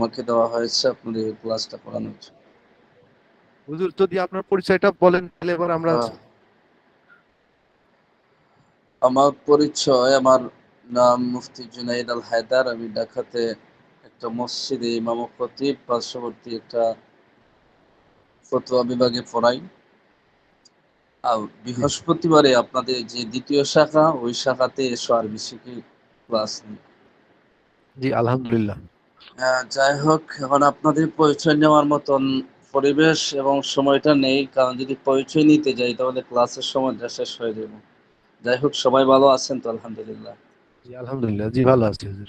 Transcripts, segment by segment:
আমাকে দেওয়া হয়েছে আপনাদের এই ক্লাসটা করানোর জন্য। হুজুর যদি আপনার পরিচয়টা বলেন তাহলে এবার আমরা আহ, আমার পরিচয়, আমার নাম মুফতি জুনাইদ আল হায়দার। আমি ঢাকাতে একটা মসজিদে ইমাম ও খতিব, পার্শ্ববর্তী একটা ফতোয়া বিভাগে পড়াই। আর জি বৃহস্পতিবারে আপনাদের যে দ্বিতীয় শাখা, ওই শাখাতে এসো আর বিসিকে ক্লাস নিই। জি আলহামদুলিল্লাহ। যাই হোক, এখন আপনাদের পরিচয় নেওয়ার মতন পরিবেশ এবং সময়টা নেই, কারণ যদি পরিচয় নিতে যাই তাহলে ক্লাসের সময়টা শেষ হয়ে যাবে। যাই হোক, সবাই ভালো আছেন তো? আলহামদুলিল্লাহ। জি আলহামদুলিল্লাহ, জি ভালো আছি হুজুর।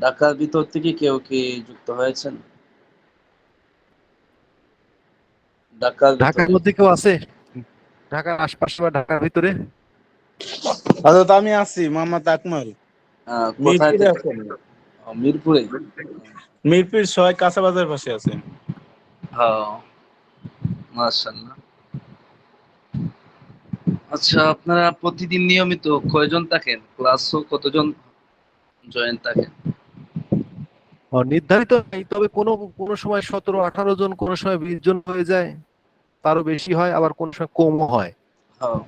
ঢাকার ভিতর থেকে কেউ কি যুক্ত হয়েছেন? ঢাকার ঢাকার ভিতরে মধ্যে কেউ আছে? ঢাকার আশপাশে বা ঢাকার ভিতরে? হযরত আমি আছি মোহাম্মদ আকমল। কোথায় মিরপুরে থেকে? আছেন? মিরপুরে। মিরপুর ৬ কাঁচা বাজার পাশে আছে। হ্যাঁ, মাশাআল্লাহ। আচ্ছা, আপনারা প্রতিদিন নিয়মিত কয়জন থাকেন? ক্লাসও কতজন জয়েন থাকেন? নির্ধারিত নেই, তবে কোনো কোনো সময় 17-18 জন, কোনো সময় 20 জন হয়ে যায়, তারও বেশি হয়, আবার কোনো সময় কমও হয়। হ্যাঁ,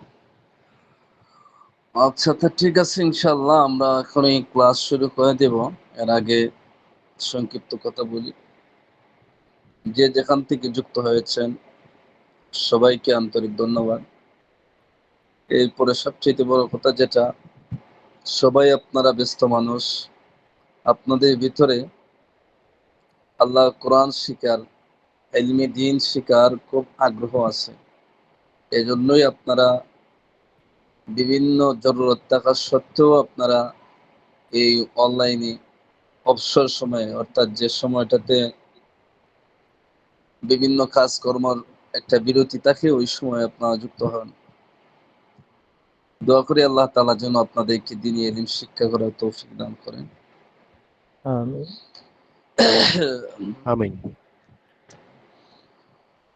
আচ্ছা, তা ঠিক আছে, ইনশাল্লাহ আমরা এখনই ক্লাস শুরু করে দেব। এর আগে সংক্ষিপ্ত কথা বলি। যে যেখান থেকে যুক্ত হয়েছেন সবাইকে আন্তরিক ধন্যবাদ। এরপরে সবচেয়ে বড় কথা যেটা, সবাই আপনারা ব্যস্ত মানুষ, আপনাদের ভিতরে আল্লাহ কোরআন শিকার, ইলমে দ্বীন শিকার খুব আগ্রহ আছে। এজন্যই আপনারা বিভিন্ন জরুরত থাকা সত্ত্বেও আপনারা এই অনলাইনে অবসর সময়ে, অর্থাৎ যে সময়টাতে বিভিন্ন কাজকর্মর একটা বিরতি থাকে, ওই সময় আপনারা যুক্ত হন। দোয়া করি আল্লাহ তাআলা যেন আপনাদেরকে দ্বীনি ইলম শিক্ষা করার তৌফিক দান করেন। আমিন। আমিন।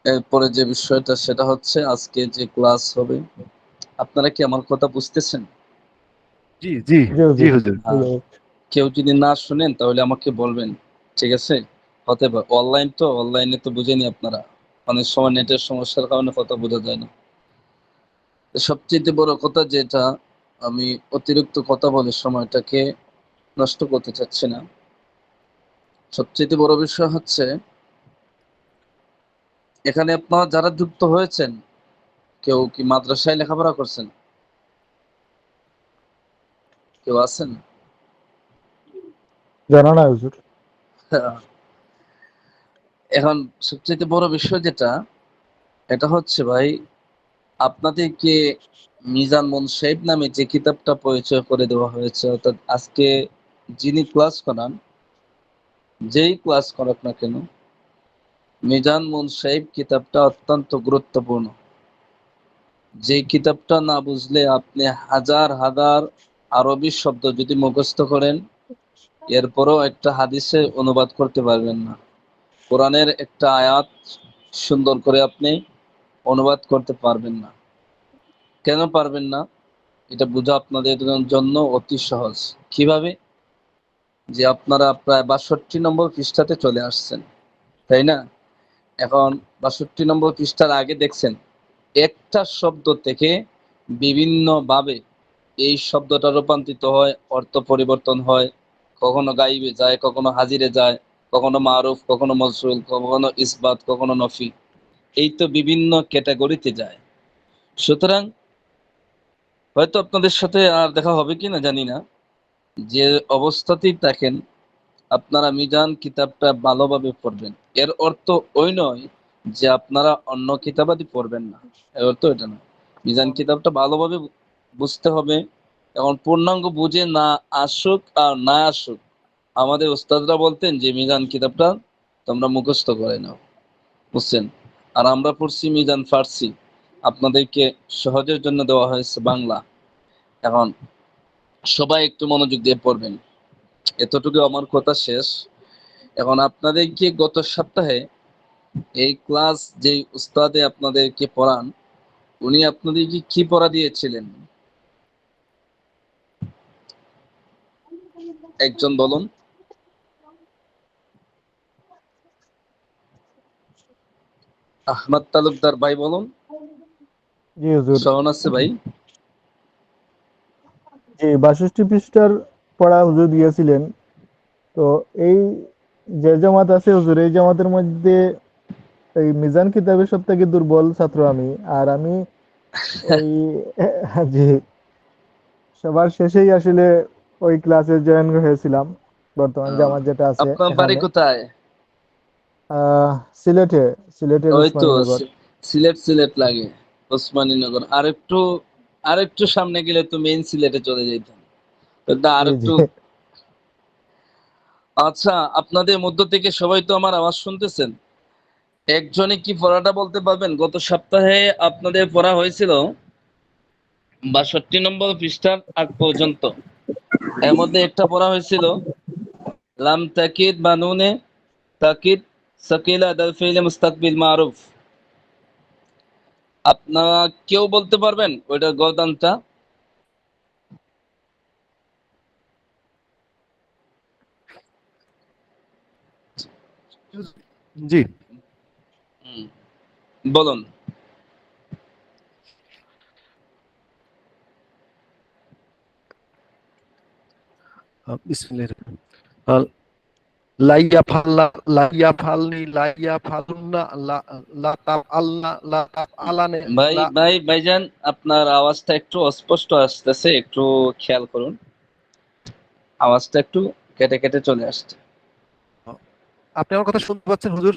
এরপরে যে বিষয়টা সেটা হচ্ছে, আজকে যে ক্লাস হবে, আপনারা কি আমার কথা বুঝতেছেন? জি জি জি জি হুজুর। হুজুর। কেউ যদি না শুনেন তাহলে আমাকে বলবেন, ঠিক আছে? হতে পারে অনলাইন, তো অনলাইনে তো বুঝেনি আপনারা, অনেক সময় নেটের সমস্যার কারণে কথা বোঝা যায় না। তো সবচেয়ে বড় কথা যেটা, আমি অতিরিক্ত কথা বলে সময়টাকে নষ্ট করতে চাচ্ছি না। সবচেয়ে বড় বিষয় হচ্ছে, এখানে আপনারা যারা যুক্ত হয়েছেন, কেউ কি মাদ্রাসায় লেখাপড়া করছেন? কেউ আছেন? জানা না হুজুর। এখন সবচেয়ে বড় বিষয় যেটা, এটা হচ্ছে ভাই, আপনাদেরকে মিজান মুনসাইব নামে যে কিতাবটা পরিচয় করে দেওয়া হয়েছে, অর্থাৎ আজকে যিনি ক্লাস করান, যেই ক্লাস করাক না কেন, মিজান মুনসাইব কিতাবটা অত্যন্ত গুরুত্বপূর্ণ। যে কিতাবটা না বুঝলে আপনি হাজার হাজার আরবি শব্দ যদি মুখস্থ করেন, এরপরও একটা হাদিসে অনুবাদ করতে পারবেন না। কোরআনের একটা আয়াত সুন্দর করে আপনি অনুবাদ করতে পারবেন না। কেন পারবেন না? এটা বোঝা আপনাদের জন্য অতি সহজ। কিভাবে? যে আপনারা প্রায় 62 নম্বর পৃষ্ঠাতে চলে আসছেন, তাই না? এখন 62 নম্বর পৃষ্ঠার আগে দেখছেন, একটা শব্দ থেকে বিভিন্ন ভাবে এই শব্দটা রূপান্তরিত হয়, অর্থ পরিবর্তন হয়। কখনো গাইবে যায়, কখনো হাজিরে যায়, কখনো মারুফ, কখনো মজরুল, কখনো ইসবাত, কখনো নফি। এই তো বিভিন্ন ক্যাটাগরিতে যায়। সুতরাং হয়তো আপনাদের সাথে আর দেখা হবে কিনা জানি না, যে অবস্থাতেই থাকেন আপনারা মিজান কিতাবটা ভালোভাবে পড়বেন। এর অর্থ ওই নয় যে আপনারা অন্য কিতাবাদি পড়বেন না, এর অর্থ এটা নয়। মিজান কিতাবটা ভালোভাবে বুঝতে হবে। এখন পূর্ণাঙ্গ বুঝে না আসুক আর না আসুক, আমাদের ওস্তাদরা বলতেন যে মিজান কিতাবটা তোমরা মুখস্থ করে নাও, বুঝছেন? আর আমরা পড়ছি মিজান ফার্সি, আপনাদেরকে সহজের জন্য দেওয়া হয়েছে বাংলা। এখন সবাই একটু মনোযোগ দিয়ে পড়বেন। এতটুকু আমার কথা শেষ। এখন আপনাদেরকে গত সপ্তাহে এই ক্লাস যে উস্তাদে আপনাদেরকে পড়ান, উনি আপনাদেরকে কি পড়া দিয়েছিলেন? একজন বলুন। আহমদ তালুকদার ভাই বলুন। জি হুজুর। স্মরণ আছে ভাই? জি, 62 পৃষ্ঠার পড়া হুজুর দিয়েছিলেন। তো এই যে জামাত আছে হুজুর, এই জামাতের মধ্যে এই মিজান কিতাবের সব থেকে দুর্বল ছাত্র আমি। আর আমি ওই জি, সবার শেষেই আসলে ওই ক্লাসে জয়েন হয়েছিলাম, বর্তমান আহ, জামাত যেটা আছে আপনার বাড়ি এখানে। কোথায়? সিলেটে, সিলেটের ওই তো উসমানীনগর। সিলেট সিলেট লাগে, ওসমানীনগর। আরেকটু সামনে গেলে তো মেইন সিলেটে চলে যেতাম। জি জি। আরেকটু। আচ্ছা, আপনাদের মধ্য থেকে সবাই তো আমার আওয়াজ শুনতেছেন। একজনে কি পড়াটা বলতে পারবেন? গত সপ্তাহে আপনাদের পড়া হয়েছিল 62 নম্বর পৃষ্ঠার আগ পর্যন্ত। এর মধ্যে একটা পড়া হয়েছিল লাম তাকিদ বা নুনে তাকিদ সাকিলা দাল ফিল মুস্তাকবিল মারুফ। আপনারা কেউ বলতে পারবেন ওইটার গদানটা? জি। হুম, বলুন। বিসমিল্লাহির আহ, লাইয়া ফাল্লা লাইয়া ফালনি লাইয়া ফালুন্না লা তাপ আল্লা লা তাপ আলানে ভাই লা। ভাই ভাইজান, আপনার আওয়াজটা একটু অস্পষ্ট আসতেছে, একটু খেয়াল করুন। আওয়াজটা একটু কেটে কেটে চলে আসছে। আপনি আমার কথা শুনতে পাচ্ছেন হুজুর?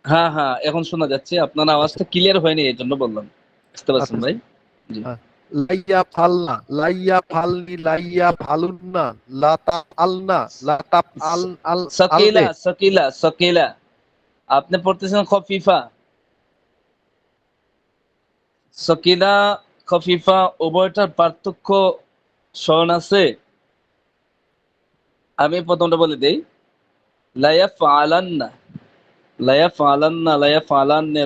হ্যাঁ হ্যাঁ, এখন শোনা যাচ্ছে। আপনার আচ্ছা আওয়াজটা ক্লিয়ার হয়নি, এই জন্য বললাম। বুঝতে পারছেন আচ্ছা। ভাই? জি। হ্যাঁ। লাইয়া ফালনা লাইয়া ফালনি লাইয়া ফালুন্না লা তাপ আলনা লা তাপ আল আল সকিলা আলনে। সকিলা সকিলা, আপনি পড়তেছেন খফিফা। সকিলা খফিফা উভয়টার পার্থক্য স্মরণ আছে? আমি প্রথমটা বলে দেই। লায়া ফালান্না লায়া ফালান্না লায়া ফালান্নে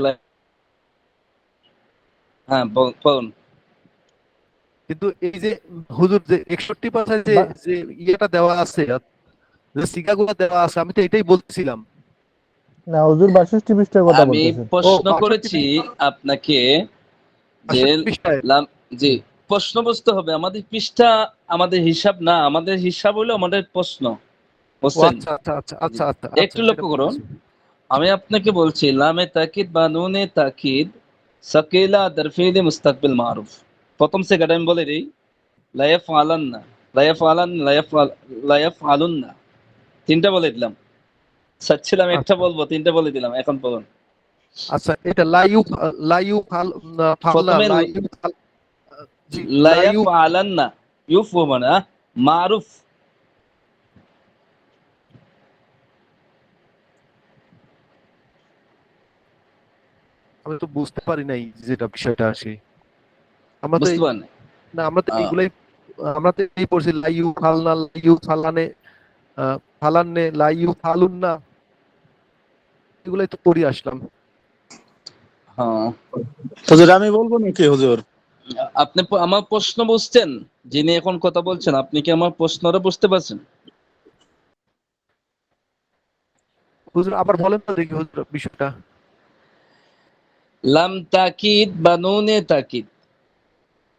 হ্যাঁ বলুন। কিন্তু এই যে হুজুর যে 61% যে বা- যে ইয়েটা দেওয়া আছে, যে সিগাগুলো দেওয়া আছে, আমি তো এটাই বলছিলাম। না হুজুর, 62 পৃষ্ঠার কথা আমি বলতেছেন। ও প্রশ্ন 62 করেছি আপনাকে যে 62 পৃষ্ঠায়। লাম, জি, প্রশ্ন বুঝতে হবে। আমাদের পৃষ্ঠা আমাদের হিসাব না, আমাদের হিসাব হলো আমাদের প্রশ্ন। ও বুঝছেন? আচ্ছা আচ্ছা আচ্ছা জি। আচ্ছা আচ্ছা আচ্ছা, একটু সেটা লক্ষ্য ভুল করুন। হয়েছে। আমি আপনাকে বলছি লামে তাকিদ বা নুনে তাকিদ সাকিলা দরফিল মুস্তাকবিল মারুফ। প্রথম সেকেন্ড আমি বলে দিই। লায়াফ আলান্না লায়াফ আলান লায়াফ আলুন্না, তিনটা বলে দিলাম। চাচ্ছিলাম একটা আচ্ছা বলবো, তিনটা বলে দিলাম। এখন বলুন। আচ্ছা, এটা লাইউ লাইউ ফাল ফালনা প্রথমে লাইউ ফাল। জি। লাইউ। লায়াফ আলান্না, ইউফ মানে মারুফ। আমি তো বুঝতে পারি নাই যেটা বিষয়টা আসে। আমরা তো বুঝতে পারেন? না, আমরা তো আহ, এইগুলাই, আমরা তো এই পড়ছি লাইউ ফালনা লাইউ ফালানে ফালান্নে লাইউ ফালুন্না, এগুলাই তো পড়ি আসলাম। হ্যাঁ। হুজুর আমি বলবো নাকি হুজুর? আপনি আমার প্রশ্ন বুঝছেন? যিনি এখন কথা বলছেন, আপনি কি আমার প্রশ্নটা বুঝতে পারছেন? হুজুর আবার বলেন তো দেখি হুজুর বিষয়টা। লাম তাকিদ বা নুনে তাকিদ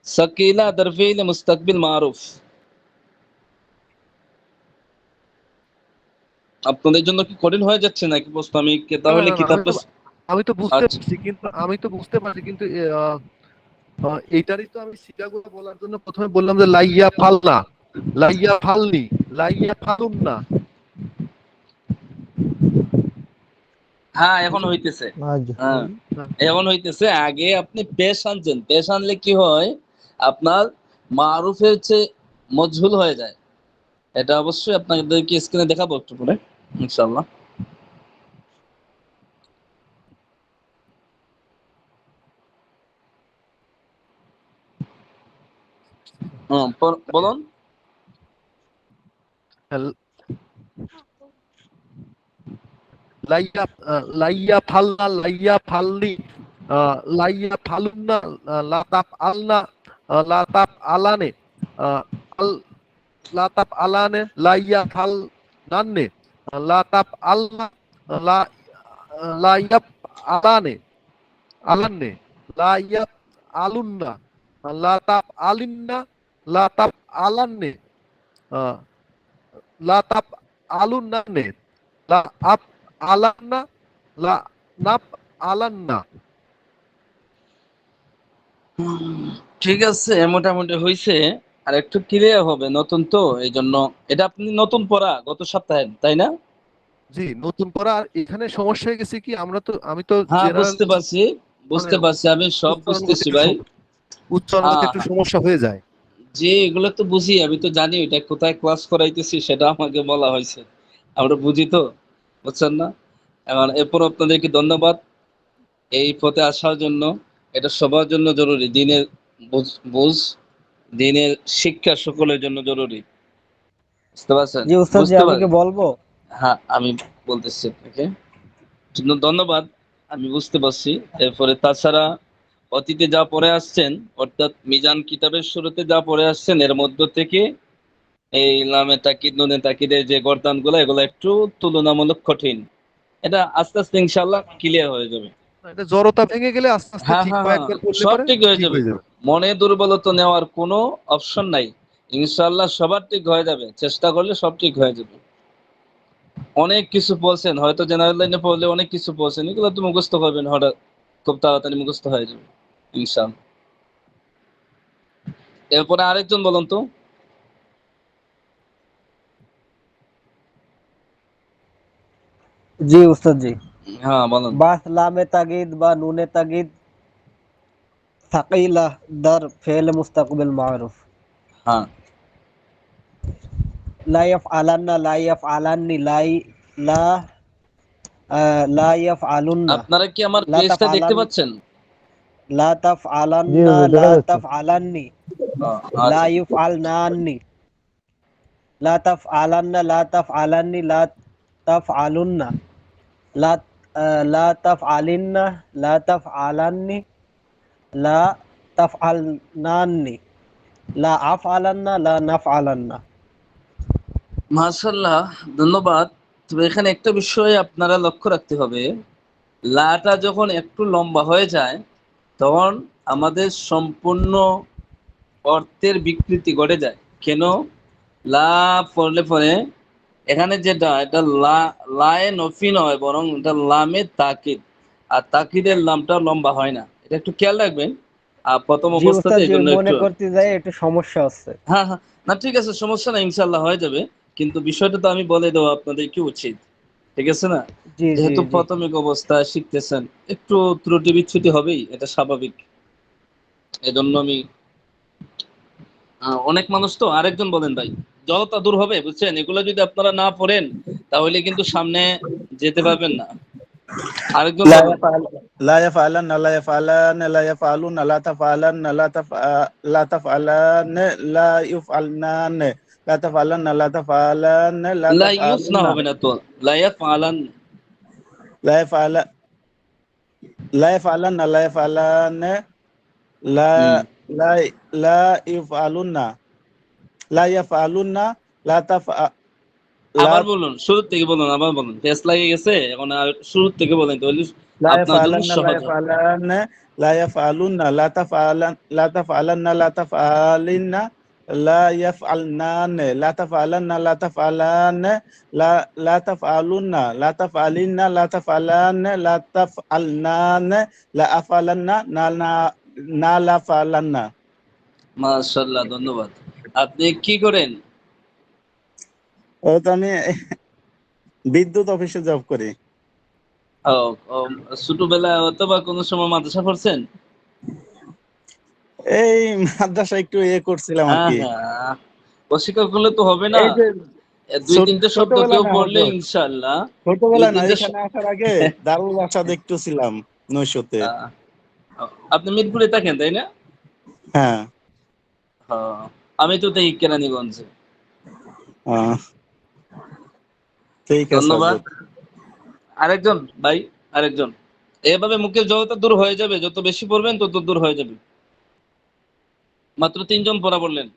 সাকিলা দরফিল মুস্তাকবিল মারুফ। আপনাদের জন্য কি কঠিন হয়ে যাচ্ছে নাকি প্রশ্ন? আমি না না তাহলে না না, কিতাব আমি তো বুঝতে আচ্ছা। পারছি, কিন্তু এইটারই তো আমি সিগাগুলো বলার জন্য প্রথমে বললাম যে লাইয়া ফালনা লাইয়া ফালনি লাইয়া ফালুন্না। হ্যাঁ, এখন হুজুর। হইতেছে। আজ হ্যাঁ, হ্যাঁ। এখন হইতেছে। আগে আপনি পেশ আনছেন, পেশ আনলে কি হয়, আপনার মারুফের চেয়ে মজহুল হয়ে যায়। এটা অবশ্যই আপনাদেরকে স্ক্রিনে দেখাবো একটু পরে, ইনশাআল্লাহ। বলুন। লাইয়া লাইয়া ফালনা লাইয়া ফালনি লাইয়া ফালুন্না লাতাপ আলনা লাতাপ আলানে আল লাতাপ আলানে লাইয়া ফাল নান্নে লাতাপ আলনা লা লাইয়া আলানে আলান্নে, লা ইয়াফ আলুন্না, লা তাফ আলিন্না, লা তাফ আলান্নে, আহ, লা তাফ আলুন্নানে, লা আফ আলান্না, লা নাফ আলান্না। ঠিক আছে, মোটামুটি হইছে। আর একটু ক্লিয়ার হবে, নতুন তো এই জন্য। এটা আপনি নতুন পড়া গত সপ্তাহে, তাই না? জি, নতুন পড়া। আর এখানে সমস্যা হয়ে গেছে কি, আমি তো হ্যাঁ, জেনারেল, বুঝতে পারছি, মানে বুঝতে পারছি, আমি সব উচ্চারণ করতে বুঝতেছি একটু ভাই। উচ্চারণ করতে হ্যাঁ একটু হ্যাঁ, সমস্যা হয়ে যায়। যে এগুলো তো বুঝি, আমি তো জানি এটা কোথায় ক্লাস করাইতেছি, সেটা আমাকে বলা হয়েছে। আমরা বুঝি তো, বুঝছেন না? এখন এরপর আপনাদেরকে ধন্যবাদ এই পথে আসার জন্য। এটা সবার জন্য জরুরি, দিনের বুঝ বুঝ, দিনের শিক্ষা সকলের জন্য জরুরি। বুঝতে পারছেন? জি উস্তাদ জি, বুঝতে আমি কি পারেন? বলবো? হ্যাঁ, আমি বলতেছি আপনাকে জন্য ধন্যবাদ। আমি বুঝতে পারছি। এরপরে তাছাড়া অতীতে যা পড়ে আসছেন, অর্থাৎ মিজান কিতাবের শুরুতে যা পড়ে আসছেন, এর মধ্য থেকে এই লামে তাকিদ, নুনে তাকিদের যে গর্দানগুলো, এগুলো একটু তুলনামূলক কঠিন। এটা আস্তে আস্তে ইনশাআল্লাহ ক্লিয়ার হয়ে যাবে। এটা জড়তা ভেঙে গেলে আস্তে আস্তে হ্যাঁ ঠিক, হ্যাঁ হ্যাঁ, কয়েকবার পড়লে সব পরে ঠিক হয়ে ঠিক যাবে। হয়ে যাবে। মনে দুর্বলতা নেওয়ার কোনো অপশন নাই। ইনশাআল্লাহ সবার ঠিক হয়ে যাবে, চেষ্টা করলে সব ঠিক হয়ে যাবে। অনেক কিছু বলছেন, হয়তো জেনারেল লাইনে পড়লে অনেক কিছু বলছেন, এগুলো তো মুখস্থ করবেন হঠাৎ, খুব তাড়াতাড়ি মুখস্থ হয়ে যাবে ইনশাআল্লাহ। এরপরে আরেকজন বলুন তো। জি উস্তাদ জি। হ্যাঁ বলুন। বা লামে তাগিদ বা নুনে তাগিদ সাকিলা দার ফেল মুস্তাকবিল মারুফ। হ্যাঁ, লা ইয়াফআলান্না, লা ইয়াফআলান্নি, লা লা ইয়াফআলুন্না, আপনারা কি আমার লা পেজটা দেখতে তাফআলান, পাচ্ছেন? লা জি তাফআলান্না, হুজুর, লা দেখা যাচ্ছে। তাফআলান্নি, লা আচ্ছা। ইউফআলনান্নি, লা তাফআলান্না, লা তাফআলান্নি, লা তাফআলুন্না, লা লা তাফআলিন্না, লা তাফআলান্নি, লা তাফআলনান্নি, লা আফআলান্না, লা নাফআলান্না। মাশাআল্লাহ, ধন্যবাদ। তবে এখানে একটা বিষয় আপনারা লক্ষ্য রাখতে হবে, লাটা যখন একটু লম্বা হয়ে যায়, তখন আমাদের সম্পূর্ণ অর্থের বিকৃতি ঘটে যায়। কেন? লা পড়লে পরে এখানে যেটা, এটা লায়ে নফি নয়, বরং এটা লামে তাকিদ। আর তাকিদের লামটা লম্বা হয় না, এটা একটু খেয়াল রাখবেন। আর প্রথম জি অবস্থাতে উস্তাদ এই জি, জন্য মনে একটু। করতে যাই জি। একটু সমস্যা আছে। হ্যাঁ হ্যাঁ, না ঠিক আছে, সমস্যা নাই, ইনশাল্লাহ হয়ে যাবে। কিন্তু বিষয়টা তো আমি বলে দেওয়া আপনাদের কি উচিত, ঠিক আছে না? জি জি যেহেতু জি। প্রাথমিক অবস্থায় শিখতেছেন, একটু ত্রুটি বিচ্ছুতি হবেই, এটা স্বাভাবিক। এজন্য আমি অনেক মানুষ তো। আরেকজন বলেন ভাই, জড়তা দূর হবে, বুঝছেন? এগুলো যদি আপনারা না পড়েন, তাহলে কিন্তু সামনে যেতে পারবেন না। আরেকজন لا বলুন। يفعل لا يفعلن لا يفعلن لا يفعلون لا تفعلن لا تفعلن لا يفعلن لا تفعلن لا تفعلن لا লা ইউস না تفعلن হবে না তো, লা ইয়াফআলান। لا يفعل لا يفعلن لا يفعلن হুম, لا لا لا يفعلن لا يفعلن لا تفعل আবার لا বলুন, শুরু থেকে বলুন, আবার বলুন, পেস লাগে গেছে, এখন আর শুরু থেকে বলেন, তাহলে لا আপনার জন্য يفعلن لا সহজ হবে। يفعلن لا يفعلن لا تفعلن لا تفعلن لا تفعلن لا يفعلن لا تفعلن لا تفعلن لا تفعلن لا تفعلن لا تفعلن لا تفعلن لا أفعلن لا فعلن মাশাআল্লাহ, ধন্যবাদ। আপনি কি করেন? ও তো আমি বিদ্যুৎ অফিসে জব করি। ও, ও, ছোটবেলায় অথবা কোনো সময় মাদ্রাসা পড়ছেন? এই মাদ্রাসা একটু করছিলাম আর হ্যাঁ কি। হ্যাঁ, অস্বীকার করলে তো হবে না। এই যে দুই তিনটে শব্দ ছোটবেলা কেউ না পড়লে হজরত, ইনশাআল্লাহ। দুই ছোটবেলা না, তিনটে এখানে আসার আগে দারুল বাসা দেখতে ছিলাম নৈশতে। আহ, আপনি মিরপুরে থাকেন, তাই না? হ্যাঁ। হ্যাঁ, আমি তো তাই কেরানীগঞ্জে। আহ, ঠিক আছে ধন্যবাদ। হজরত। আরেকজন ভাই, আরেকজন। এভাবে মুখের জড়তা দূর হয়ে যাবে, যত বেশি পড়বেন তত দূর হয়ে যাবে। মাত্র তিনজন পড়া বললেন।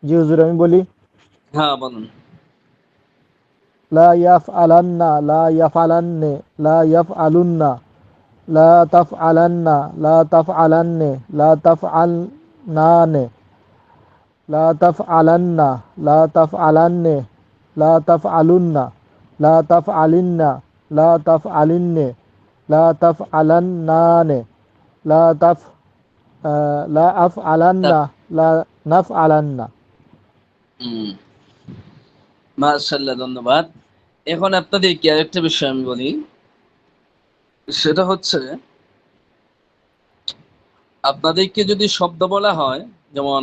জি হুজুর, আমি বলি। হ্যাঁ বলুন। লা ইয়াফআলান্না, লা ইয়াফআলান্নে, লা ইয়াফআলুন্না, লা তাফআলান্না, লা তাফআলান্নে, লা তাফআলনানে, লা তাফআলান্না, লা তাফআলান্নে, লা তাফআলুন্না, লা তাফআলিন্না, লা তাফআলিন্নে, লা তাফআলান্নানে, লা তাফ লা আফআলান্না, লা নাফআলান্না। মাশাআল্লাহ, ধন্যবাদ। এখন আপনাদেরকে আরেকটা বিষয় আমি বলি, সেটা হচ্ছে আপনাদেরকে যদি শব্দ বলা হয়, যেমন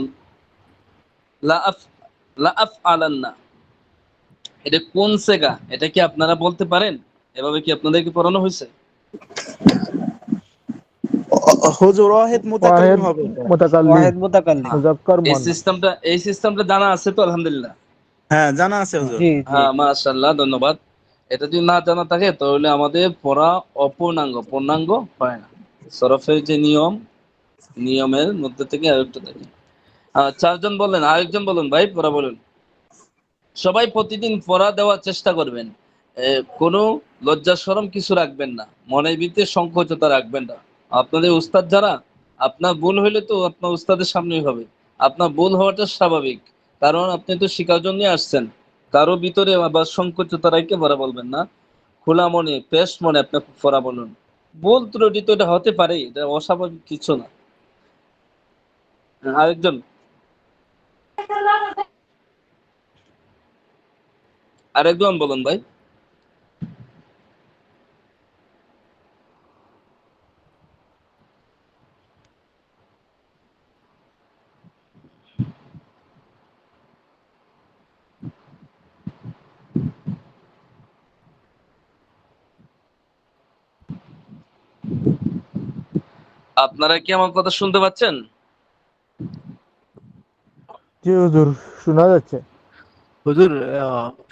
লা আফআলান্না, এটা কোন সেগা, এটা কি আপনারা বলতে পারেন? এভাবে কি আপনাদেরকে পড়ানো হয়েছে? হুজুর ওয়াহিদ মুতাকাল্লিম ওয়াহেদ হবে এটা। মুতাকাল্লিম, ওয়াহিদ মুতাকাল্লিম। মুজাক্কার এই মুয়ান্নাস। সিস্টেমটা জানা আছে তো? আলহামদুলিল্লাহ। হ্যাঁ, জানা আছে হুজুর। জি জি। হ্যাঁ, মাশাআল্লাহ, ধন্যবাদ। এটা যদি না জানা থাকে তাহলে আমাদের পড়া পূর্ণাঙ্গ হয় না। সরফের যে নিয়মের মধ্যে থেকে আরেকটা থাকে। চারজন বললেন, আরেকজন বলুন ভাই, পড়া বলুন। সবাই প্রতিদিন পড়া দেওয়ার চেষ্টা করবেন। কোনো লজ্জা শরম কিছু রাখবেন না, মনের ভিতরে সংকোচতা রাখবেন না। আপনাদের উস্তাদ যারা, আপনার ভুল হইলে তো আপনার উস্তাদের সামনেই হবে। আপনার ভুল হওয়াটা স্বাভাবিক, কারণ আপনি তো শিখার জন্য আসছেন। কারো ভিতরে আবার সংকোচতা রেখে পড়া বলবেন না। খোলা মনে, ফ্রেশ মনে আপনি পড়া বলুন। ভুল ত্রুটি তো এটা হতে পারে, এটা অস্বাভাবিক কিছু না। আরেকজন, আরেকজন বলুন ভাই। আপনারা কি আমার কথা শুনতে পাচ্ছেন? জি হুজুর, শোনা যাচ্ছে। হুজুর,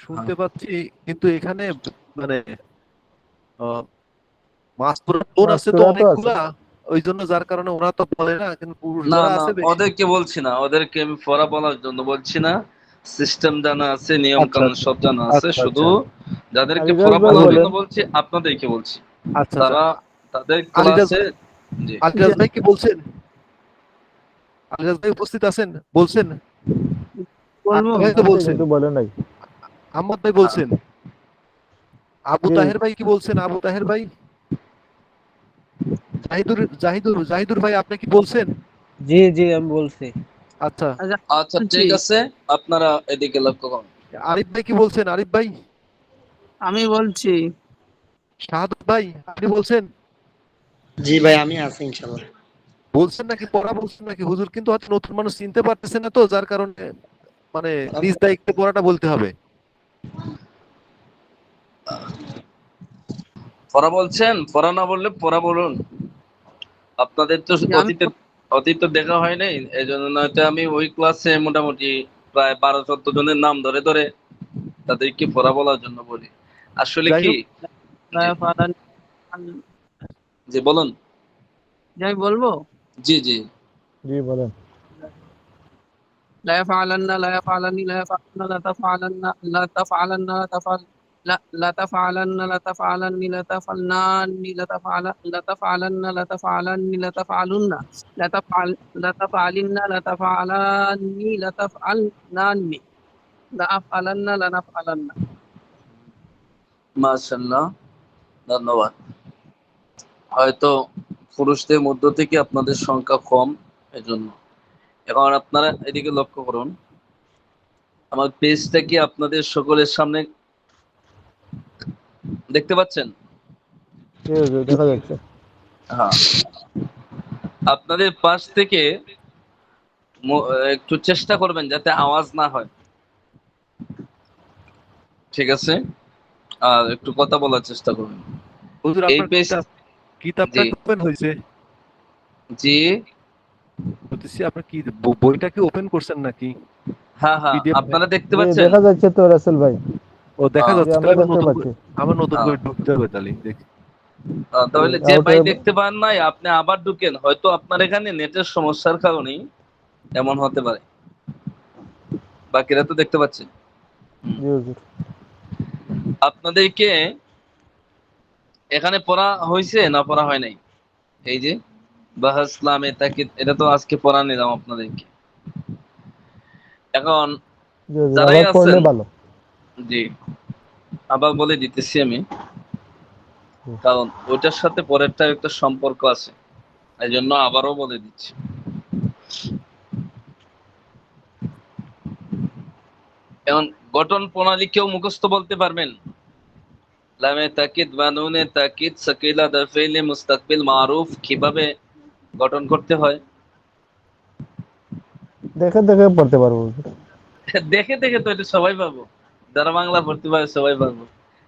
শুনতে পাচ্ছি, কিন্তু এখানে মানে মাছ ধরার বোন আছে তো মাস্তুরা তো আছে। অনেকগুলা, ওই জন্য যার কারণে ওরা তো বলে না, কিন্তু পুরুষ না যারা না, আছে বেশি। ওদেরকে বলছি না, ওদেরকে আমি পড়া বলার জন্য বলছি না। সিস্টেম জানা আছে, নিয়ম আচ্ছা কানুন আচ্ছা সব জানা আছে। আচ্ছা শুধু আচ্ছা যাদেরকে আলিরাজ পড়া ভাই বলার জন্য বলেন। বলছি, আপনাদেরকে বলছি। আচ্ছা আচ্ছা। তারা তাদের আলিরাজ ক্লাসে, জি আলিরাজ ভাই কি বলছেন? আলিরাজ ভাই উপস্থিত আছেন? বলছেন? বলবো? আলিরাজ ভাই তো আছে বলছেন। কিন্তু বলে নাই। আহমদ ভাই বলছেন। আবু জি তাহের ভাই কি বলছেন? আবু তাহের ভাই, জাহিদুর ভাই, আপনি কি বলছেন? জি জি, আমি বলছি। আচ্ছা, আচ্ছা। আচ্ছা, বলছি। ঠিক আছে, আপনারা এদিকে লক্ষ্য করুন। আরিফ ভাই কি বলছেন? আরিফ ভাই, আমি বলছি। শাহাদুত ভাই, আপনি বলছেন? জি ভাই, আমি আছি ইনশাল্লাহ। বলছেন নাকি পড়া বলছেন নাকি? হুজুর কিন্তু হয়তো নতুন মানুষ চিনতে পারতেছে না, তো যার কারণে মানে নিজ দায়িত্বে পড়াটা বলতে হবে। পড়া বলছেন, পড়া না বললে পড়া বলুন। আপনাদের তো যে আমি অতীত দেখা হয় নাই, এই জন্য নয়তো আমি ওই ক্লাসে মোটামুটি প্রায় 12-14 জনের নাম ধরে ধরে তাদেরকে পড়া বলার জন্য বলি। আসলে যাই কি, হোক, জি জি বলুন। যে আমি বলবো, জি জি। জি বলেন। لا يفعلن لا يفعلن لا يفعلن لا تفعلن لا تفعلن لا تفعل لا تفعلن لا تفعلن لا تفعلن لا تفعل لا تفعلن لا تفعلن لا تفعلن لا تفعل لا تفعلن لا تفعلن لا تفعلن لا أفعلن لا نفعلن। মাশাআল্লাহ, ধন্যবাদ। হয়তো পুরুষদের মধ্য থেকে আপনাদের সংখ্যা কম, এজন্য। এখন আপনারা এদিকে লক্ষ্য করুন, আমার পেজটা কি আপনাদের সকলের সামনে দেখতে পাচ্ছেন? জি হুজুর, দেখা যাচ্ছে। হ্যাঁ, আপনাদের পাশ থেকে একটু চেষ্টা করবেন যাতে আওয়াজ না হয়, ঠিক আছে? আর একটু কথা বলার চেষ্টা করবেন। হুজুর, এই আপনার পেজ, কিতাবটা জি কি ওপেন হয়েছে? জি, বলতেছি, আপনার কি বইটা কি ওপেন করছেন নাকি? হ্যাঁ হ্যাঁ, পিডিএফ? আপনারা দেখতে জি পাচ্ছেন? দেখা যাচ্ছে তো রাসেল ভাই। ও, দেখা আহ, জি যাচ্ছে। আমরা তাহলে আমার দেখতে নতুন বই, পাচ্ছি। আমার নতুন আহ, বই ঢুকতে হবে তাহলে দেখি। জি তাহলে যে ভাই আউটার। দেখতে পান নাই, আপনি আবার ঢুকেন। হয়তো আপনার এখানে নেটের সমস্যার কারণেই এমন হতে পারে। বাকিরা তো দেখতে পাচ্ছে। জি হুজুর। আপনাদেরকে এখানে পড়া হয়েছে না পড়া হয় নাই? এই যে বাহাসলামে তাকিদ, এটা তো আজকে পড়া নিলাম আপনাদেরকে। এখন জি হুজুর, যারাই আবার পড়লে আছেন, ভালো। জি আবার বলে দিতেছি আমি, জি। কারণ ওইটার সাথে পরেরটা একটা সম্পর্ক আছে, এই জন্য আবারও বলে দিচ্ছি। এখন গঠন প্রণালী কেউ মুখস্থ বলতে পারবেন? লামে তাকিদ বা নুনে তাকিদ সাকিলা দাফিলে মুস্তাকবিল মারুফ কিভাবে গঠন করতে হয়? দেখে দেখে পড়তে পারবো হুজুর। দেখে দেখে তো এটা সবাই পাবো, যারা বাংলা পড়তে পারে সবাই পারবো।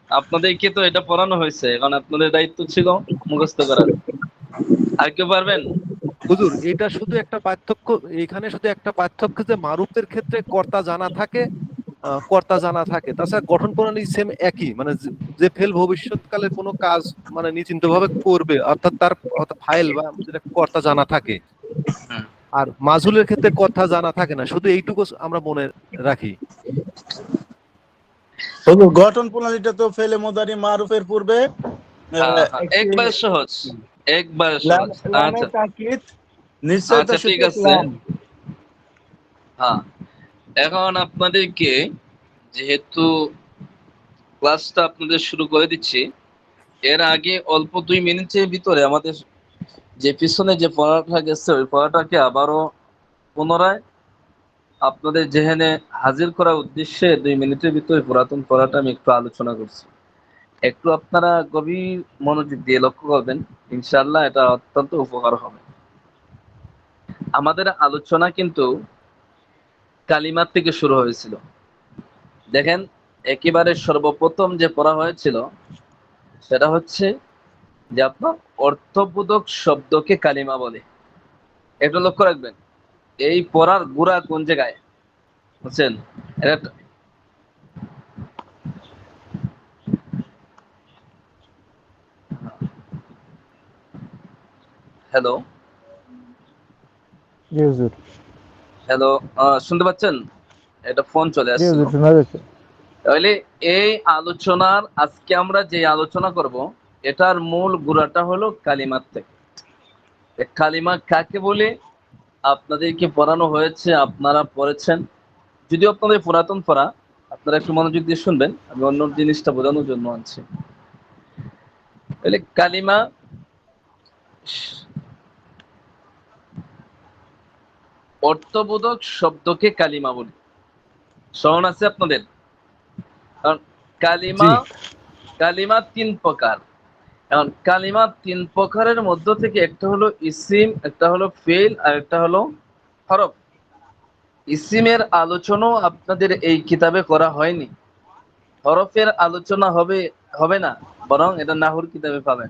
আপনাদেরকে তো এটা পড়ানো হয়েছে, এখন আপনাদের দায়িত্ব ছিল মুখস্থ করার। আর কেউ পারবেন? হুজুর, এটা শুধু একটা পার্থক্য, এখানে শুধু একটা পার্থক্য যে মারুফের ক্ষেত্রে কর্তা জানা থাকে, কর্তা জানা থাকে, তাছাড়া গঠন প্রণালী সেম একই, মানে যে ফেল ভবিষ্যৎকালে কোনো কাজ মানে নিশ্চিন্ত ভাবে করবে, অর্থাৎ তার ফাইল বা যেটা কর্তা জানা থাকে। হুম। আর মাজহুলের ক্ষেত্রে কর্তা জানা থাকে না, শুধু এইটুকু আমরা মনে রাখি। হুজুর, গঠন প্রণালীটা তো ফেলে মুদারি মারুফের পূর্বে হ্যাঁ হ্যাঁ, একটি একবারে সহজ, একবারে সহজ। লামে আচ্ছা তাকিদ নিশ্চয়তা আচ্ছা, ঠিক সূচক আছে। লাম। হ্যাঁ, এখন আপনাদেরকে যেহেতু ক্লাসটা আপনাদের শুরু করে দিচ্ছি, এর আগে অল্প 2 মিনিটের ভিতরে আমাদের যে পিছনে যে পড়াটা গেছে ওই পড়াটাকে আবারও পুনরায় আপনাদের যেখানে হাজির করার উদ্দেশ্যে 2 মিনিটের ভিতরে পুরাতন পড়াটা আমি একটু আলোচনা করছি। একটু আপনারা গভীর মনোযোগ দিয়ে লক্ষ্য করবেন, ইনশাআল্লাহ এটা অত্যন্ত উপকার হবে। আমাদের আলোচনা কিন্তু কালিমার থেকে শুরু হয়েছিল। দেখেন, একেবারে সর্বপ্রথম যে পড়া হয়েছিল সেটা হচ্ছে যে আপনার অর্থবোধক শব্দকে কালিমা বলে। এটা লক্ষ্য রাখবেন, এই পড়ার গোড়া কোন জায়গায় বুঝছেন? এটা হ্যালো জি হুজুর। হ্যালো, শুনতে পাচ্ছেন? এটা ফোন চলে জি আসছিল। হুজুর, শোনা যাচ্ছে। তাহলে এই আলোচনার আজকে আমরা যে আলোচনা করব, এটার মূল গোড়াটা হলো কালিমার থেকে। এ কালিমা কাকে বলে আপনাদেরকে পড়ানো হয়েছে, আপনারা পড়েছেন। যদিও আপনাদের পুরাতন পড়া, আপনারা একটু মনোযোগ দিয়ে শুনবেন, আমি অন্য জিনিসটা বোঝানোর জন্য আনছি। তাহলে কালিমা অর্থবোধক শব্দকে কালিমা বলি। স্মরণ আছে আপনাদের? কারণ জি। কালিমা কালিমা 3 প্রকার। এখন কালিমা 3 প্রকারের মধ্য থেকে একটা হলো ইসিম, একটা হলো ফেল, আর একটা হলো হরফ। ইসিমের আলোচনাও আপনাদের এই কিতাবে করা হয়নি, হরফের আলোচনা হবে হবে না, বরং এটা নাহুর কিতাবে পাবেন।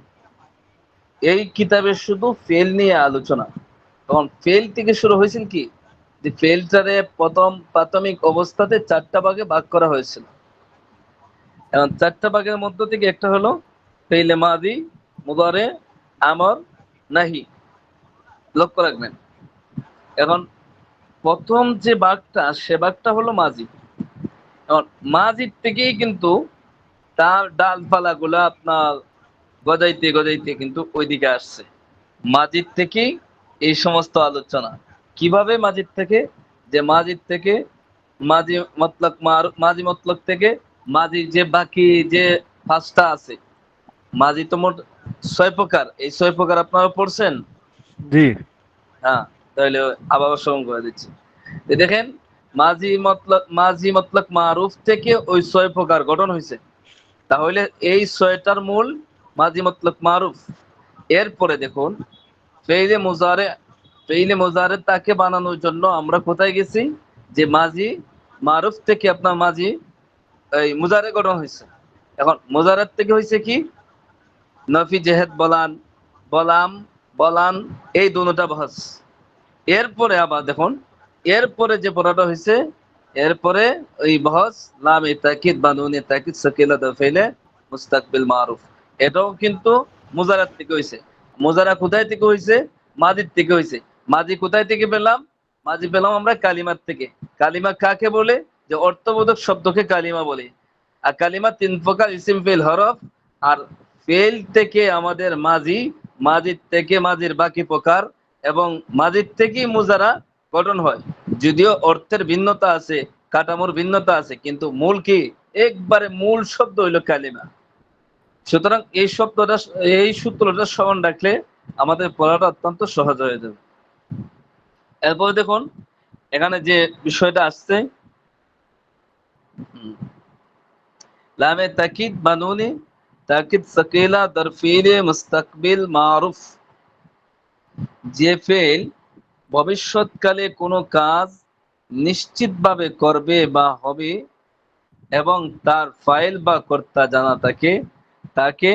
এই কিতাবে শুধু ফেল নিয়ে আলোচনা। তখন ফেল থেকে শুরু হয়েছিল কি, যে ফেলটারে প্রথম প্রাথমিক অবস্থাতে 4টা ভাগে ভাগ করা হয়েছিল। এখন 4টা ভাগের মধ্য থেকে একটা হলো ফেইলে মাদি, মুদারে, আমর, নাহি। লক্ষ্য রাখবেন, এখন প্রথম যে ভাগটা সে ভাগটা হলো মাজি। এখন মাজির থেকেই কিন্তু তার ডালপালা গুলা আপনার গজাইতে গজাইতে কিন্তু ওইদিকে আসছে। মাজিদ থেকেই এই সমস্ত আলোচনা। কিভাবে মাজিদ থেকে? যে মাজিদ থেকে মাজি মতলক মাজি মতলক থেকে মাজির যে বাকি যে 5টা আছে, মাজি তো মোট 6 প্রকার। এই 6 প্রকার আপনারা পড়ছেন? জি। হ্যাঁ, তাহলে আবার স্মরণ করে দিচ্ছি। এই দেখেন, মাজি মতলক মারুফ থেকে ওই 6 প্রকার গঠন হয়েছে। তাহলে এই 6টার মূল মাজি মতলক মারুফ। এরপরে দেখুন, ফেইলে মুজারে, ফেইলে মুজারে তাকে বানানোর জন্য আমরা কোথায় গেছি? যে মাজি মারুফ থেকে আপনার মাজি এই মুজারে গঠন হয়েছে। এখন মুজারের থেকে হয়েছে কি? নফি জেহেদ বলান, বলাম, বলান, এই দুটোটা বহস। এরপরে আবার দেখুন, এরপরে যে পড়াটা হয়েছে, এরপরে ওই বহস লামে তাকিদ বা নুনে তাকিদ সাকিলাত ফেলে মুস্তাকবিল মারুফ। এটাও কিন্তু মুজারাত থেকে হয়েছে। মুজারা কোথায় থেকে হয়েছে? মাজিদ থেকে হয়েছে। মাজি কোথায় থেকে পেলাম? মাজি পেলাম আমরা কালিমার থেকে। কালিমা কাকে বলে? যে অর্থবোধক শব্দকে কালিমা বলে। আর কালিমা তিন প্রকার, ইসিম ফেল হরফ, আর ফেল থেকে আমাদের মাজি, মাজির থেকে মাজির বাকি প্রকার, এবং মাজির থেকেই মুজারা গঠন হয়। যদিও অর্থের ভিন্নতা আছে, কাঠামোর ভিন্নতা আছে, কিন্তু মূল কি, একবারে মূল শব্দ হইল কালিমা। সুতরাং এই শব্দটা, এই সূত্রটা স্মরণ রাখলে আমাদের পড়াটা অত্যন্ত সহজ হয়ে যাবে। এরপরে দেখুন এখানে যে বিষয়টা আসছে, লামে তাকিদ বানুনি তাকিদ সাকিলা দরফিলে মুস্তাকবিল মারুফ। যে ফেল ভবিষ্যৎকালে কোনো কাজ নিশ্চিতভাবে করবে বা হবে এবং তার ফাইল বা কর্তা জানা থাকে, তাকে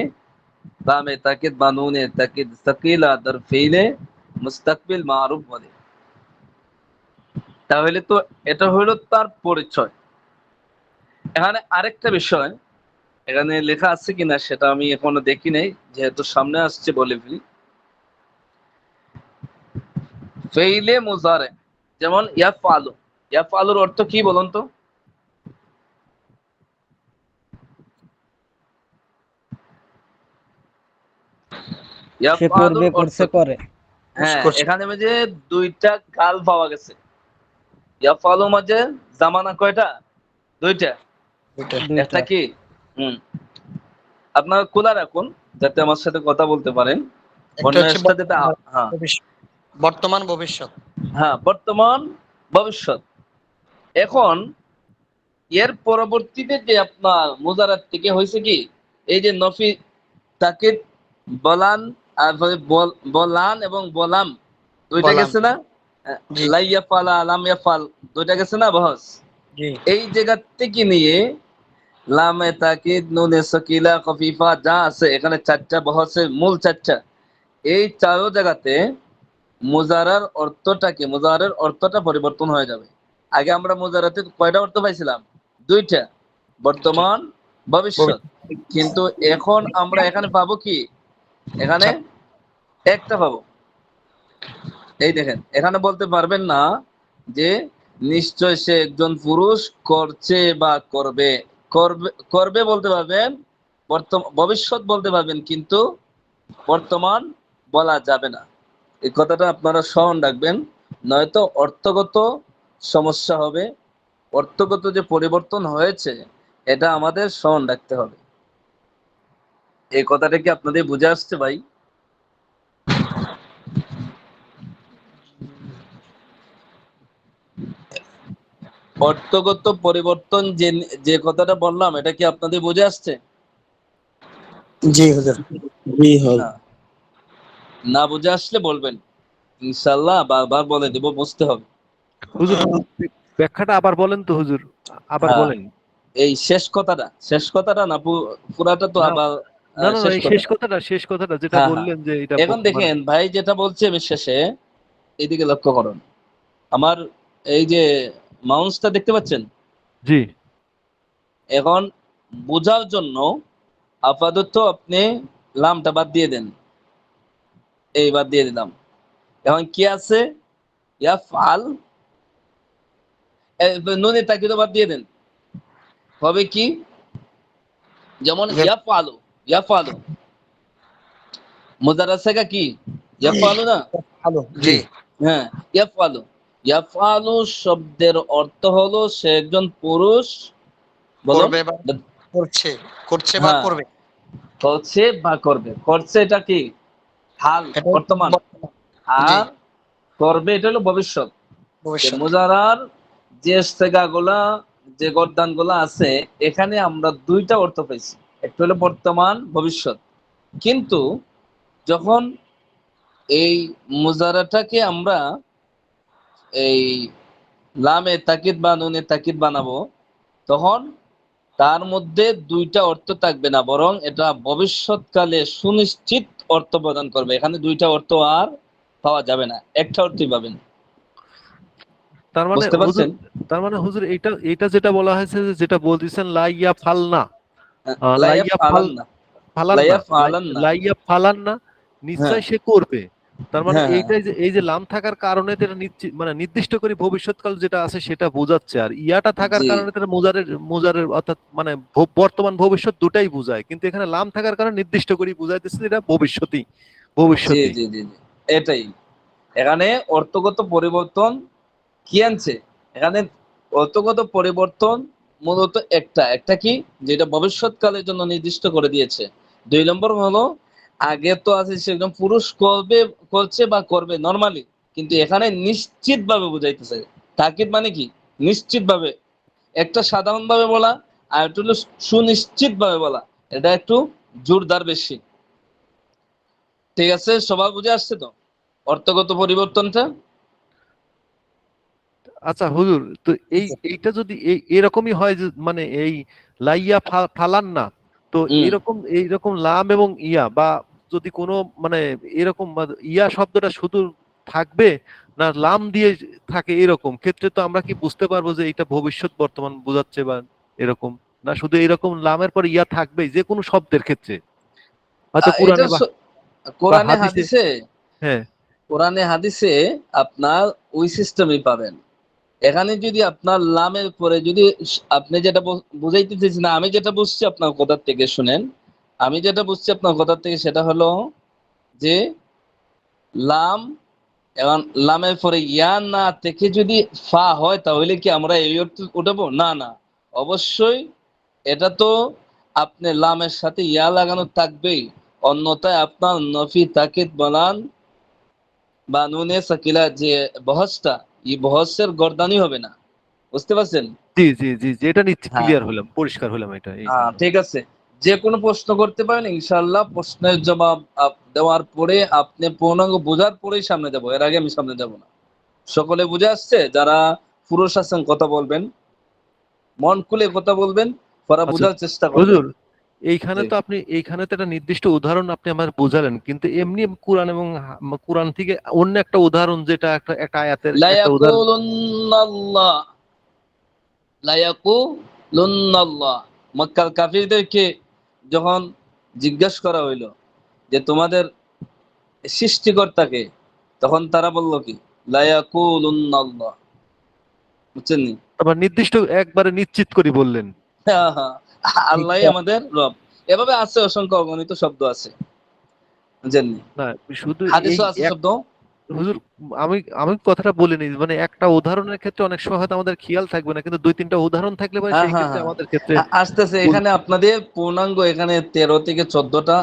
লামে তাকিদ বানুনে তাকিদ সাকিলা দরফিলে মুস্তাকবিল মারুফ বলে। তাহলে তো এটা হলো তার পরিচয়। এখানে আরেকটা বিষয় এখানে লেখা আছে কিনা সেটা আমি এখনো দেখি নাই, যেহেতু সামনে আসছে বলে ফেলি। ফেইলে মুজারে যেমন ইয়াফআলু, ইয়াফআলুর অর্থ কি বলুন তো? সে ইয়াফআলুর করবে, অর্থ করছে, কি? করে। হ্যাঁ, করছে। এখানে যে দুইটা কাল পাওয়া গেছে। ইয়াফআলু মাঝে জামানা কয়টা? দুইটা। দুইটা। দুইটা। একটা কি, আপনারা খোলা রাখুন যাতে আমার সাথে কথা বলতে পারেন। একটা অন্য হচ্ছে সাথে হ্যাঁ বর্তমান ভবিষ্যৎ। হ্যাঁ, বর্তমান ভবিষ্যৎ। এখন এর পরবর্তীতে যে আপনার মুজারাত থেকে হয়েছে কি, এই যে নফি তাকিদ বলান, আর বলান এবং বলাম দুইটা বলাম। গেছে না? জি লাইয়া ফালা লাম ইয়াফাল দুইটা গেছে না বহস? জি এই জায়গা থেকে নিয়ে লামে তাকিদ নুনে সাকিলা খফিফা যা আছে এখানে চারটা বহসের মূল চারটা, এই চারো জায়গাতে মুজারার অর্থটাকে, মুজারার অর্থটা পরিবর্তন হয়ে যাবে। আগে আমরা মুজারাতে কয়টা অর্থ পাইছিলাম? দুইটা, বর্তমান ভবিষ্যৎ। কিন্তু এখন আমরা এখানে পাবো কি, এখানে একটা পাবো। এই দেখেন এখানে বলতে পারবেন না যে নিশ্চয় সে একজন পুরুষ করছে বা করবে, করবে করবে বলতে পারবেন, ভবিষ্যৎ বলতে পারবেন, কিন্তু বর্তমান বলা যাবে না। এই কথাটা আপনারা স্মরণ রাখবেন, নয়তো অর্থগত সমস্যা হবে। অর্থগত যে পরিবর্তন হয়েছে এটা আমাদের স্মরণ রাখতে হবে। এই কথাটা কি আপনাদের বুঝে আসছে ভাই? অর্থগত পরিবর্তন যে যে কথাটা বললাম এটা কি আপনাদের বুঝে আসছে? জি হুজুর। না, না বুঝে আসলে বলবেন, ইনশাআল্লাহ বারবার বলে দেব, বুঝতে হবে। হুজুর ব্যাখ্যাটা আবার বলেন তো হুজুর, আবার হ্যাঁ, বলেন। এই শেষ কথাটা না, পুরাটা তো না আবার না না, শেষ এই কথা। শেষ কথাটা যেটা হ্যাঁ হ্যাঁ, বললেন যে এটা এখন দেখেন ভাই যেটা বলছে আমি শেষে, এইদিকে লক্ষ্য করুন। আমার এই যে মাউসটা দেখতে পাচ্ছেন? জি এখন বোঝার জন্য আপাতত আপনি লামটা বাদ দিয়ে দেন, এই বাদ দিয়ে দিলাম। এখন কি আছে? ইয়াফআল, নুনে তাকিদ বাদ দিয়ে দেন, হবে কি? যেমন ইয়াফআলু, ইয়াফআলু মুজারাদ থেকে কি ইয়াফআলু না? ভালো। জি হ্যাঁ, ইয়াফআলু, ইয়াফআলু শব্দের অর্থ হলো সে একজন পুরুষ। বলো। করবে বা করছে, করছে বা হ্যাঁ, করবে। করছে বা করবে। করছে এটা কি? হাল, এটা বর্তমান। জি আর করবে এটা হলো ভবিষ্যৎ। ভবিষ্যৎ। মুজারার যে ইস্তেগাগুলা, যে গর্দানগুলা আছে, এখানে আমরা দুইটা অর্থ পাইছি, একটা হলো বর্তমান ভবিষ্যৎ। কিন্তু যখন এই মুজারাটাকে আমরা এই লামে তাকিদ বা নুনে তাকিদ বানাবো, তখন তার মধ্যে দুইটা অর্থ থাকবে না, বরং এটা ভবিষ্যৎকালে সুনিশ্চিত অর্থ প্রদান করবে। এখানে দুইটা অর্থ আর পাওয়া যাবে না, একটা অর্থই পাবেন। তার মানে বুঝতে হুজুর, পারছেন? এটা এটা যেটা বলা হয়েছে যে যেটা বলতেছেন লাইয়া ফালনা, লাইয়া লাইয়া ফালান না, ফালান্না, লাইয়া ফালান না। লাইয়া ফালান্না, হ্যাঁ নিশ্চয় সে করবে। তার মানে হ্যাঁ, হ্যাঁ, এইটাই যে এই যে লাম থাকার কারণে যেটা নিশ্চিত মানে নির্দিষ্ট করে ভবিষ্যৎকাল যেটা আছে সেটা বোঝাচ্ছে, আর ইয়াটা থাকার জি, কারণে তারা মুজারের অর্থাৎ মানে বর্তমান ভবিষ্যৎ দুটাই বোঝায়, কিন্তু এখানে লাম থাকার কারণে নির্দিষ্ট করে বুঝাইতেছে যে এটা ভবিষ্যৎই জি, ভবিষ্যৎই। জি, জি, জি। এটাই। এখানে অর্থগত পরিবর্তন কি আনছে? এখানে অর্থগত পরিবর্তন মূলত একটা কি? যেটা ভবিষ্যৎকালের জন্য নির্দিষ্ট করে দিয়েছে। ২ নম্বর হলো আগে তো আছে সে একজন পুরুষ করছে বা করবে নরমালি। কিন্তু এখানে নিশ্চিতভাবে বুঝাইতেছে। তাকিদ মানে কি? নিশ্চিতভাবে। একটা সাধারণভাবে বলা, আর একটা হলো সুনিশ্চিতভাবে বলা। এটা একটু জোরদার বেশি। ঠিক আছে? সবার বুঝে আসছে তো? অর্থগত পরিবর্তনটা? আচ্ছা হুজুর, তো এইটা যদি এরকমই হয় যে মানে এই লাইয়া ফালান না, তো হুম। এইরকম লাম এবং ইয়া বা যদি কোনো মানে এরকম ইয়া শব্দটা শুধু থাকবে না লাম দিয়ে থাকে, এরকম ক্ষেত্রে তো আমরা কি বুঝতে পারবো যে এটা ভবিষ্যৎ বর্তমান বোঝাচ্ছে বা এরকম, না শুধু এরকম লামের পর ইয়া থাকবে যে কোনো শব্দের ক্ষেত্রে, হয়তো এটা কোরআনে বা কোরআনে হাদিসে। হাদিসে হ্যাঁ। কোরআনে হাদিসে আপনার ওই সিস্টেমই পাবেন। এখানে যদি আপনার লামের পরে যদি আপনি যেটা বুঝাইতে চেয়েছেন, না আমি যেটা বুঝছি আপনার কথার থেকে শুনেন, আমি যেটা বুঝছি আপনার কথার থেকে সেটা হলো যে লাম এবং লামের পরে ইয়া না থেকে যদি ফা হয় তাহলে কি আমরা এই অর্থে উঠাবো? না, না। অবশ্যই এটা তো আপনি লামের সাথে ইয়া লাগানো থাকবেই। অন্যথায় আপনার নফি তাকিদ বলান বা নুনে সাকিলা যে বহসটা, এই বহসের গর্দানি হবে না। বুঝতে পারছেন? জি জি জি জি, এটা নিশ্চিত হ্যাঁ, ক্লিয়ার হলাম, পরিষ্কার হলাম এটা এইখানে। ঠিক আছে। যে কোনো প্রশ্ন করতে পারেন ইনশাআল্লাহ। প্রশ্নের জবাব দেওয়ার পরে আপনি পূর্ণাঙ্গ বোঝার পরেই সামনে যাব। এর আগে আমি সামনে যাব না। সকলে বুঝে আসছে? যারা পুরুষ আছেন কথা বলবেন, মন খুলে কথা বলবেন, পড়া আচ্ছা বোঝার চেষ্টা করবেন। হুজুর, এইখানে জি। তো আপনি এইখানে তো একটা নির্দিষ্ট উদাহরণ আপনি আমার বোঝালেন, কিন্তু এমনি কোরআন এবং কোরআন থেকে অন্য একটা উদাহরণ, যেটা একটা একটা আয়াতের লা একটা উদাহরণ। ইয়াকুলুন্নাল্লাহ, লা ইয়াকুলুন্নাল্লাহ। মক্কার কাফিরদেরকে যখন জিজ্ঞাসা করা হইল যে তোমাদের সৃষ্টিকর্তাকে, তখন তারা বলল কি? লা ইয়াকুলুন্নাল্লাহ। বুঝছেন নি? আবার নির্দিষ্ট একবারে নিশ্চিত করে বললেন। হ্যাঁ, হ্যাঁ। আল্লাহই এটা আমাদের রব। এভাবে আছে, অসংখ্য অগণিত শব্দ আছে। বুঝছেন নি? না, শুধু এই হাদিসও আছে এক, শব্দ। হুজুর আমি আমি কথাটা বলিনি, মানে একটা উদাহরণের ক্ষেত্রে অনেক সময় হয়তো আমাদের খেয়াল থাকবে না, কিন্তু দুই তিনটা উদাহরণ থাকলে পরে হ্যাঁ, সেই হ্যাঁ, ক্ষেত্রে হ্যাঁ। আমাদের ক্ষেত্রে আসতেছে বুঝ- এখানে আপনাদের পূর্ণাঙ্গ এখানে ১৩ থেকে ১৪টা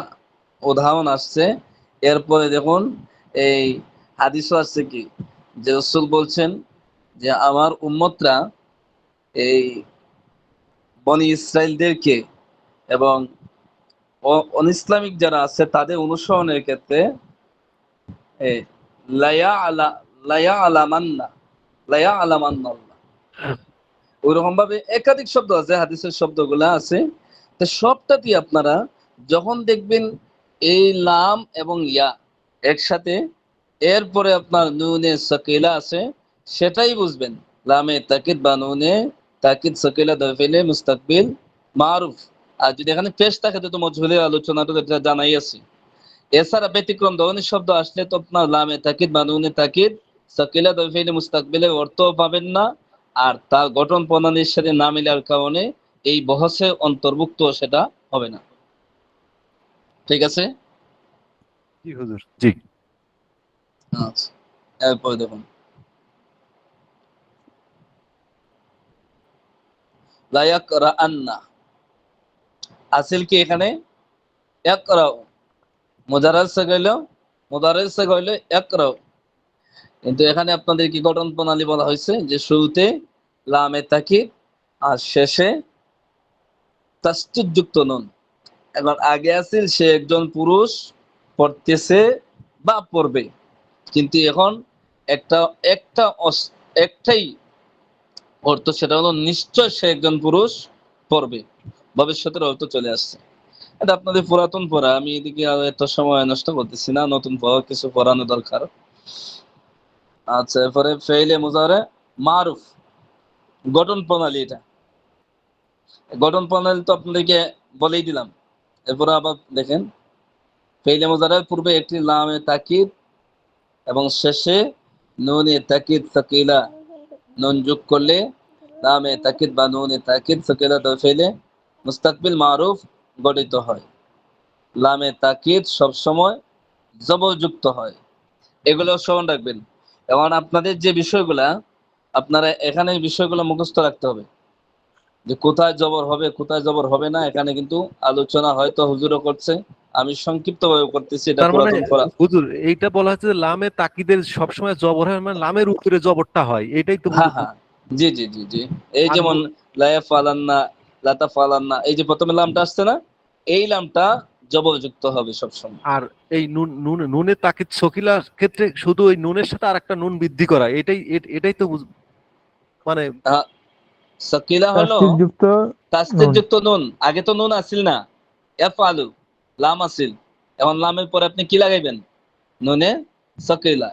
উদাহরণ আসছে। এরপরে দেখুন এই হাদিসও আসছে কি যে রাসূল বলছেন যে আমার উম্মতরা এই বনি ইসরাইলদেরকে এবং অনিসলামিক যারা আছে তাদের অনুসরণের ক্ষেত্রে এই লায়া আলা লায়া আলামান্না লায়া আলামান্না ওইরকম ভাবে একাধিক শব্দ আছে, হাদিসের শব্দগুলা আছে। তো সবটাতেই আপনারা যখন দেখবেন এই লাম এবং ইয়া একসাথে, এরপরে আপনার নুনে সাকিলা আছে, সেটাই বুঝবেন লামে তাকিদ বা নুনে তাকিদ সাকিলা দফিলে মুস্তাকবিল মারুফ। আর যদি এখানে পেশ থাকে তো মজহুলের আলোচনাটা যেটা জানাই আছে। এছাড়া ব্যতিক্রম ধরনের শব্দ আসলে তো আপনার লামে তাকিদ বা নুনে তাকিদ সাকিলা দফিলে মুস্তাকবিলের অর্থ পাবেন না। আর তার গঠন প্রণালীর সাথে না মিলার কারণে এই বহসে অন্তর্ভুক্ত সেটা হবে না। ঠিক আছে? জি হুজুর, জি। আচ্ছা, এরপরে দেখুন লা ইয়াকরাআন্না আসল কি এখানে ইয়াকরাউ, মুজাররাদ সে গেল, মুদাররিস সে গেল ইয়াকরাউ। কিন্তু এখানে আপনাদের কি গঠন প্রণালী বলা হয়েছে যে শুরুতে লামে তাকিদ আর শেষে তাসদীদ যুক্ত নুন। এবং আগে আছিল সে একজন পুরুষ পড়তেছে বা পড়বে, কিন্তু এখন একটা একটা একটাই অর্থ, সেটা হলো নিশ্চয় সে একজন পুরুষ পড়বে। ভবিষ্যতের অর্থ চলে আসছে। এটা আপনাদের পুরাতন পড়া, আমি এদিকে আর এত সময় নষ্ট করতেছি না, নতুন পড়া কিছু পড়ানো দরকার। আচ্ছা, এরপরে ফেইলে মুজারে মারুফ গঠন প্রণালী। এটা গঠন প্রণালী তো আপনাদেরকে বলেই দিলাম। এরপরে আবার দেখেন ফেইলে মুজারের পূর্বে একটি লামে তাকিদ এবং শেষে নুনে তাকিদ সাকিলা নুন যোগ করলে লামে তাকিদ বা নুনে তাকিদ সাকিলা ফেলে মুস্তাকবিল মারুফ গঠিত হয়। লামে তাকিদ সবসময় জবরযুক্ত হয়। এগুলো স্মরণ রাখবেন। এবং আপনাদের যে বিষয়গুলা আপনারা এখানে এই বিষয়গুলো মুখস্থ রাখতে হবে, যে কোথায় জবর হবে কোথায় জবর হবে না। এখানে কিন্তু আলোচনা হয়তো হুজুরও করছে, আমি সংক্ষিপ্তভাবে করতেছি, এটা তার মানে পুরাতন পড়া। হুজুর এইটা বলা হচ্ছে যে লামে তাকিদের সবসময় জবর হয়, মানে লামের উপরে জবরটা হয়, এটাই তো হ্যাঁ হ্যাঁ, জি জি জি জি। এই আর যেমন লায়াফালান্না, লাতাফালান্না, এই যে প্রথমে লামটা আসছে না, এই লামটা জবরযুক্ত হবে সবসময়। আর এই নুনের তাকিদ সকিলার ক্ষেত্রে শুধু ওই নুনের সাথে আর একটা নুন বৃদ্ধি করা, এটাই তো মানে আহ, সাকিলা হলো তাসদীদ যুক্ত তাসদীদ নুন। যুক্ত নুন। আগে তো নুন আসিল না, ইয়াফআলু, লাম আসিল। এখন লামের পরে আপনি কি লাগাইবেন? নুনে সাকিলা।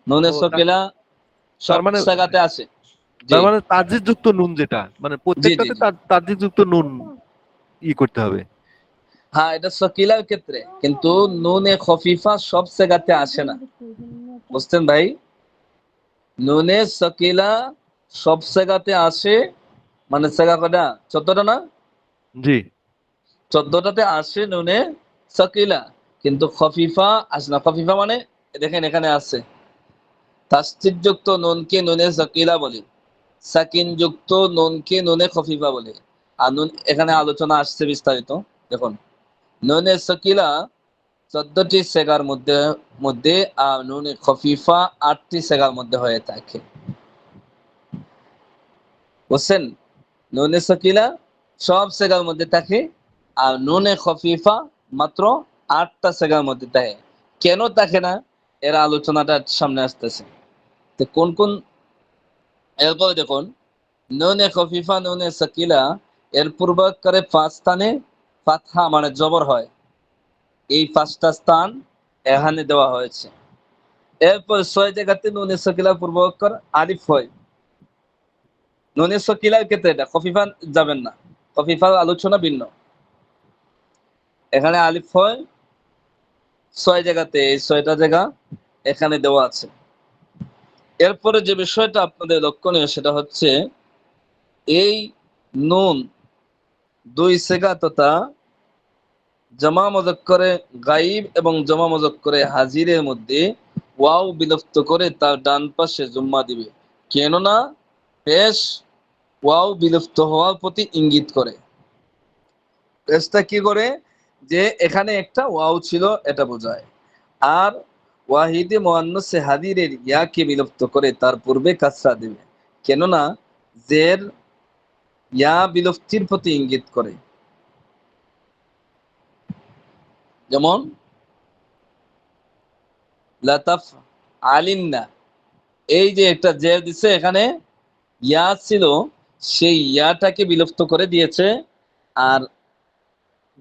নুনে ও সাকিলা তার সব মানে জায়গাতে আছে। জি তাসদীদ যুক্ত নুন যেটা, মানে জি জি প্রত্যেকটাতে জি। তাসদীদ যুক্ত নুন করতে হবে। হ্যাঁ, এটা সাকিলার ক্ষেত্রে, কিন্তু নুনে খফিফা সব জায়গাতে আসে না, বুঝছেন ভাই? নুনে সাকিলা সব জায়গাতে আসে, মানে জায়গা কটা? 14টা না? জি 14টাতে আসে নুনে সাকিলা, কিন্তু খফিফা আসে না। খফিফা মানে দেখেন এখানে আছে, তাসদীদ যুক্ত নুনকে নুনে সাকিলা বলে, সাকিন যুক্ত নুনকে নুনে খফিফা বলে। আর নুন এখানে আলোচনা আসছে বিস্তারিত। দেখুন, নুনে সাকিলা 14টি সেগার মধ্যে মধ্যে আর নুনে খফিফা 8টি সেগার মধ্যে হয়ে থাকে, বুঝছেন? নুনে সাকিলা সব সেগার মধ্যে থাকে, আর নুনে খফিফা মাত্র 8টা সেগার মধ্যে থাকে। কেন থাকে না, এর আলোচনাটা সামনে আসতেছে। তো কোন কোন, এরপর দেখুন, নুনে খফিফা নুনে সাকিলা এর পূর্বাক্ষরে 5 স্থানে ফাতহা মানে জবর হয়। এই 5টা স্থান এখানে দেওয়া হয়েছে। এরপর 6 জায়গাতে নুনে সাকিলা পূর্বাক্ষর আলিফ হয়। নুনে সাকিলার ক্ষেত্রে এটা, খফিফা যাবেন না, খফিফার আলোচনা ভিন্ন। এখানে আলিফ হয় 6 জায়গাতে, এই 6টা জায়গা এখানে দেওয়া আছে। এরপরে যে বিষয়টা আপনাদের লক্ষণীয় সেটা হচ্ছে এই নুন 2 সেগা তথা জমা মুযাক্কারে গায়ব এবং জমা মুযাক্কারে হাজিরের মধ্যে ওয়াও বিলুপ্ত করে তার ডান পাশে জুম্মা দিবে, কেননা পেশ ওয়াও বিলুপ্ত হওয়ার প্রতি ইঙ্গিত করে। পেশটা কি করে, যে এখানে একটা ওয়াও ছিল এটা বোঝায়। আর ওয়াহিদে মুআন্নাসে হাদিরের ইয়াকে বিলুপ্ত করে তার পূর্বে কাসরা দিবে, কেননা জের ইয়া বিলুপ্তির প্রতি ইঙ্গিত করে। যেমন লাতাফ আলিন্না, এই যে একটা জের দিছে, এখানে ইয়া ছিল, সেই ইয়াটাকে বিলুপ্ত করে দিয়েছে। আর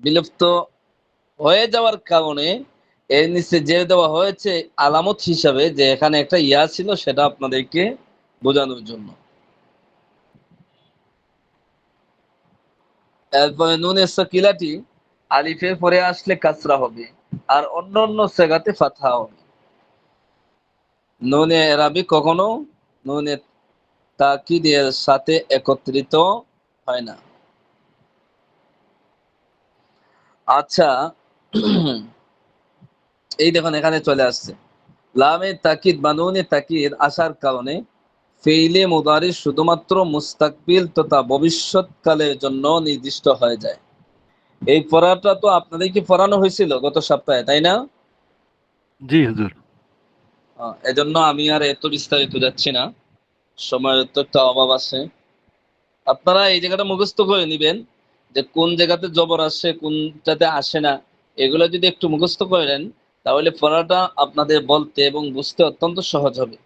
বিলুপ্ত হয়ে যাওয়ার কারণে এর নিচে জের দেওয়া হয়েছে আলামত হিসাবে, যে এখানে একটা ইয়া ছিল, সেটা আপনাদেরকে বোঝানোর জন্য। এরপরে নুনের সাকিলাটি আলিফের পরে আসলে কাসরা হবে, আর অন্য অন্য জায়গাতে ফাতহা হবে। নুনে এরাবি কখনো নুনে তাকিদের সাথে একত্রিত হয় না। আচ্ছা, এই দেখুন এখানে চলে আসছে লামে তাকিদ বা নুনে তাকিদ আসার কারণে ফেইলে মুদারি শুধুমাত্র মুস্তাকবিল তথা ভবিষ্যৎকালের জন্য নির্দিষ্ট হয়ে যায়। এই পড়াটা তো আপনাদেরকে পড়ানো হয়েছিল গত সপ্তাহে, তাই না? জি হুজুর। এজন্য আমি আর এত বিস্তারিত যাচ্ছি না, সময়ের তো একটা অভাব আছে। আপনারা এই জায়গাটা মুখস্থ করে নেবেন, যে কোন জায়গাতে জবর আসে কোনটাতে আসে না। এগুলো যদি একটু মুখস্থ করে নেন, তাহলে পড়াটা আপনাদের বলতে এবং বুঝতে অত্যন্ত সহজ হবে।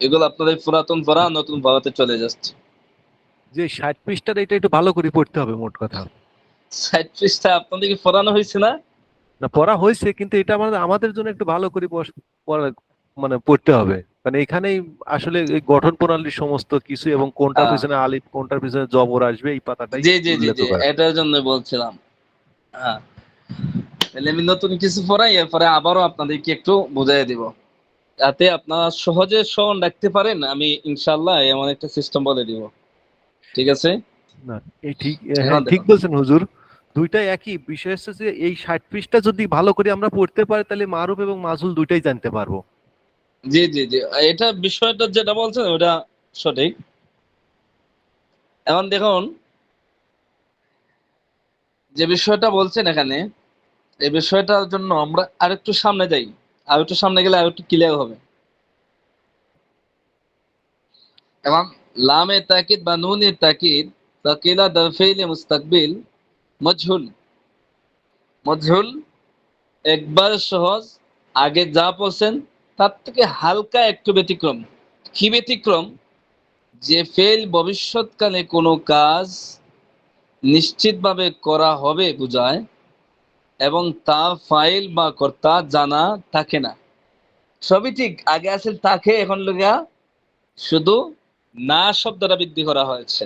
এগুলো আপনাদের পুরাতন পড়া নতুন পড়াতে চলে যাচ্ছে। যে 60 পৃষ্ঠার এটা একটু ভালো করে পড়তে হবে মোট কথা। 60 পৃষ্ঠা আপনাদেরকে পড়ানো হয়েছে না? না পড়া হয়েছে, কিন্তু এটা আমাদের জন্য একটু ভালো করে মানে পড়তে হবে, মানে এখানেই আসলে এই গঠন প্রণালীর সমস্ত কিছু এবং কোনটার হ্যাঁ, পিছনে আলিফ কোনটার পিছনে জবর আসবে এই পাতাটাই জি জি জি উল্লেখ জি, করা। এটার জন্য বলছিলাম। হ্যাঁ, তাহলে আমি নতুন কিছু পড়াই, এরপরে আবারও আপনাদেরকে একটু বুঝাই দিব, যাতে আপনারা সহজে স্মরণ রাখতে পারেন। আমি ইনশাআল্লাহ এমন একটা সিস্টেম বলে দিব, ঠিক আছে? না, এই ঠিক, এখন হ্যাঁ ঠিক দেখুন, বলছেন হুজুর। দুইটাই একই বিষয় হচ্ছে যে এই 60 পৃষ্ঠা যদি ভালো করে আমরা পড়তে পারি তাহলে মারুফ এবং মাজহুল দুইটাই জানতে পারবো। জি জি জি, এটা বিষয়টা যেটা বলছেন ওটা সঠিক। এখন দেখুন, যে বিষয়টা বলছেন এখানে, এই বিষয়টার জন্য আমরা আরেকটু সামনে যাই, আর একটু সামনে গেলে আর একটু ক্লিয়ার হবে। এবং লামে তাকিদ বা নুনে তাকিদ তাকিলা দরফেইলে মুস্তাকবিল মজহুল। মজহুল একবার সহজ, আগে যা পড়ছেন তার থেকে হালকা একটু ব্যতিক্রম। কি ব্যতিক্রম? যে ফেল ভবিষ্যৎকালে কোনো কাজ নিশ্চিতভাবে করা হবে বোঝায়, এবং তা ফাইল বা কর্তা জানা থাকে না। সবই ঠিক, আগে আছে তাকে, এখন লগা শুধু না শব্দটা বৃদ্ধি করা হয়েছে।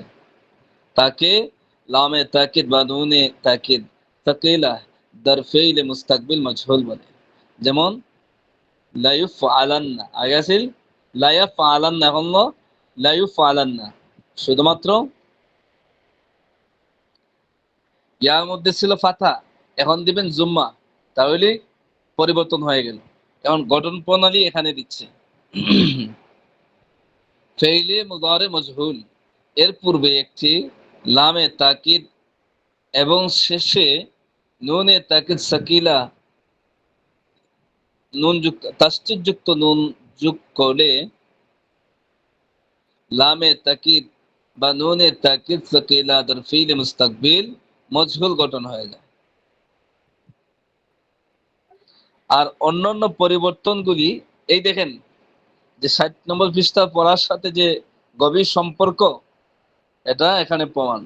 তাকে লামে তাকিদ বা নুনে তাকিদ তাকিলা দরফেইল মুস্তাকবিল মজহুল বলে। যেমন লাইফ আলান্না, আগে আছিল লাইফ আলান্না, এখন লাইফ আলান্না। শুধুমাত্র ইয়ার মধ্যে ছিল ফাথা, এখন দিবেন জুম্মা, তাহলে পরিবর্তন হয়ে গেল। এখন গঠন প্রণালী এখানে দিচ্ছে। ফেইলে মুদারে মজহুল, এর পূর্বে একটি লামে তাকিদ এবং শেষে নুনে তাকিদ সাকিলা, নুন যুক্ত তাসদীদ যুক্ত নুন যোগ করলে লামে তাকিদ বা নুনে তাকিদ সাকিলা দরফিল মুস্তাকবিল মজহুল গঠন হয়ে যায়। আর অন্যান্য পরিবর্তনগুলি, এই দেখেন যে 60 নম্বর পৃষ্ঠা পড়ার সাথে যে গভীর সম্পর্ক, এটা এখানে প্রমাণ।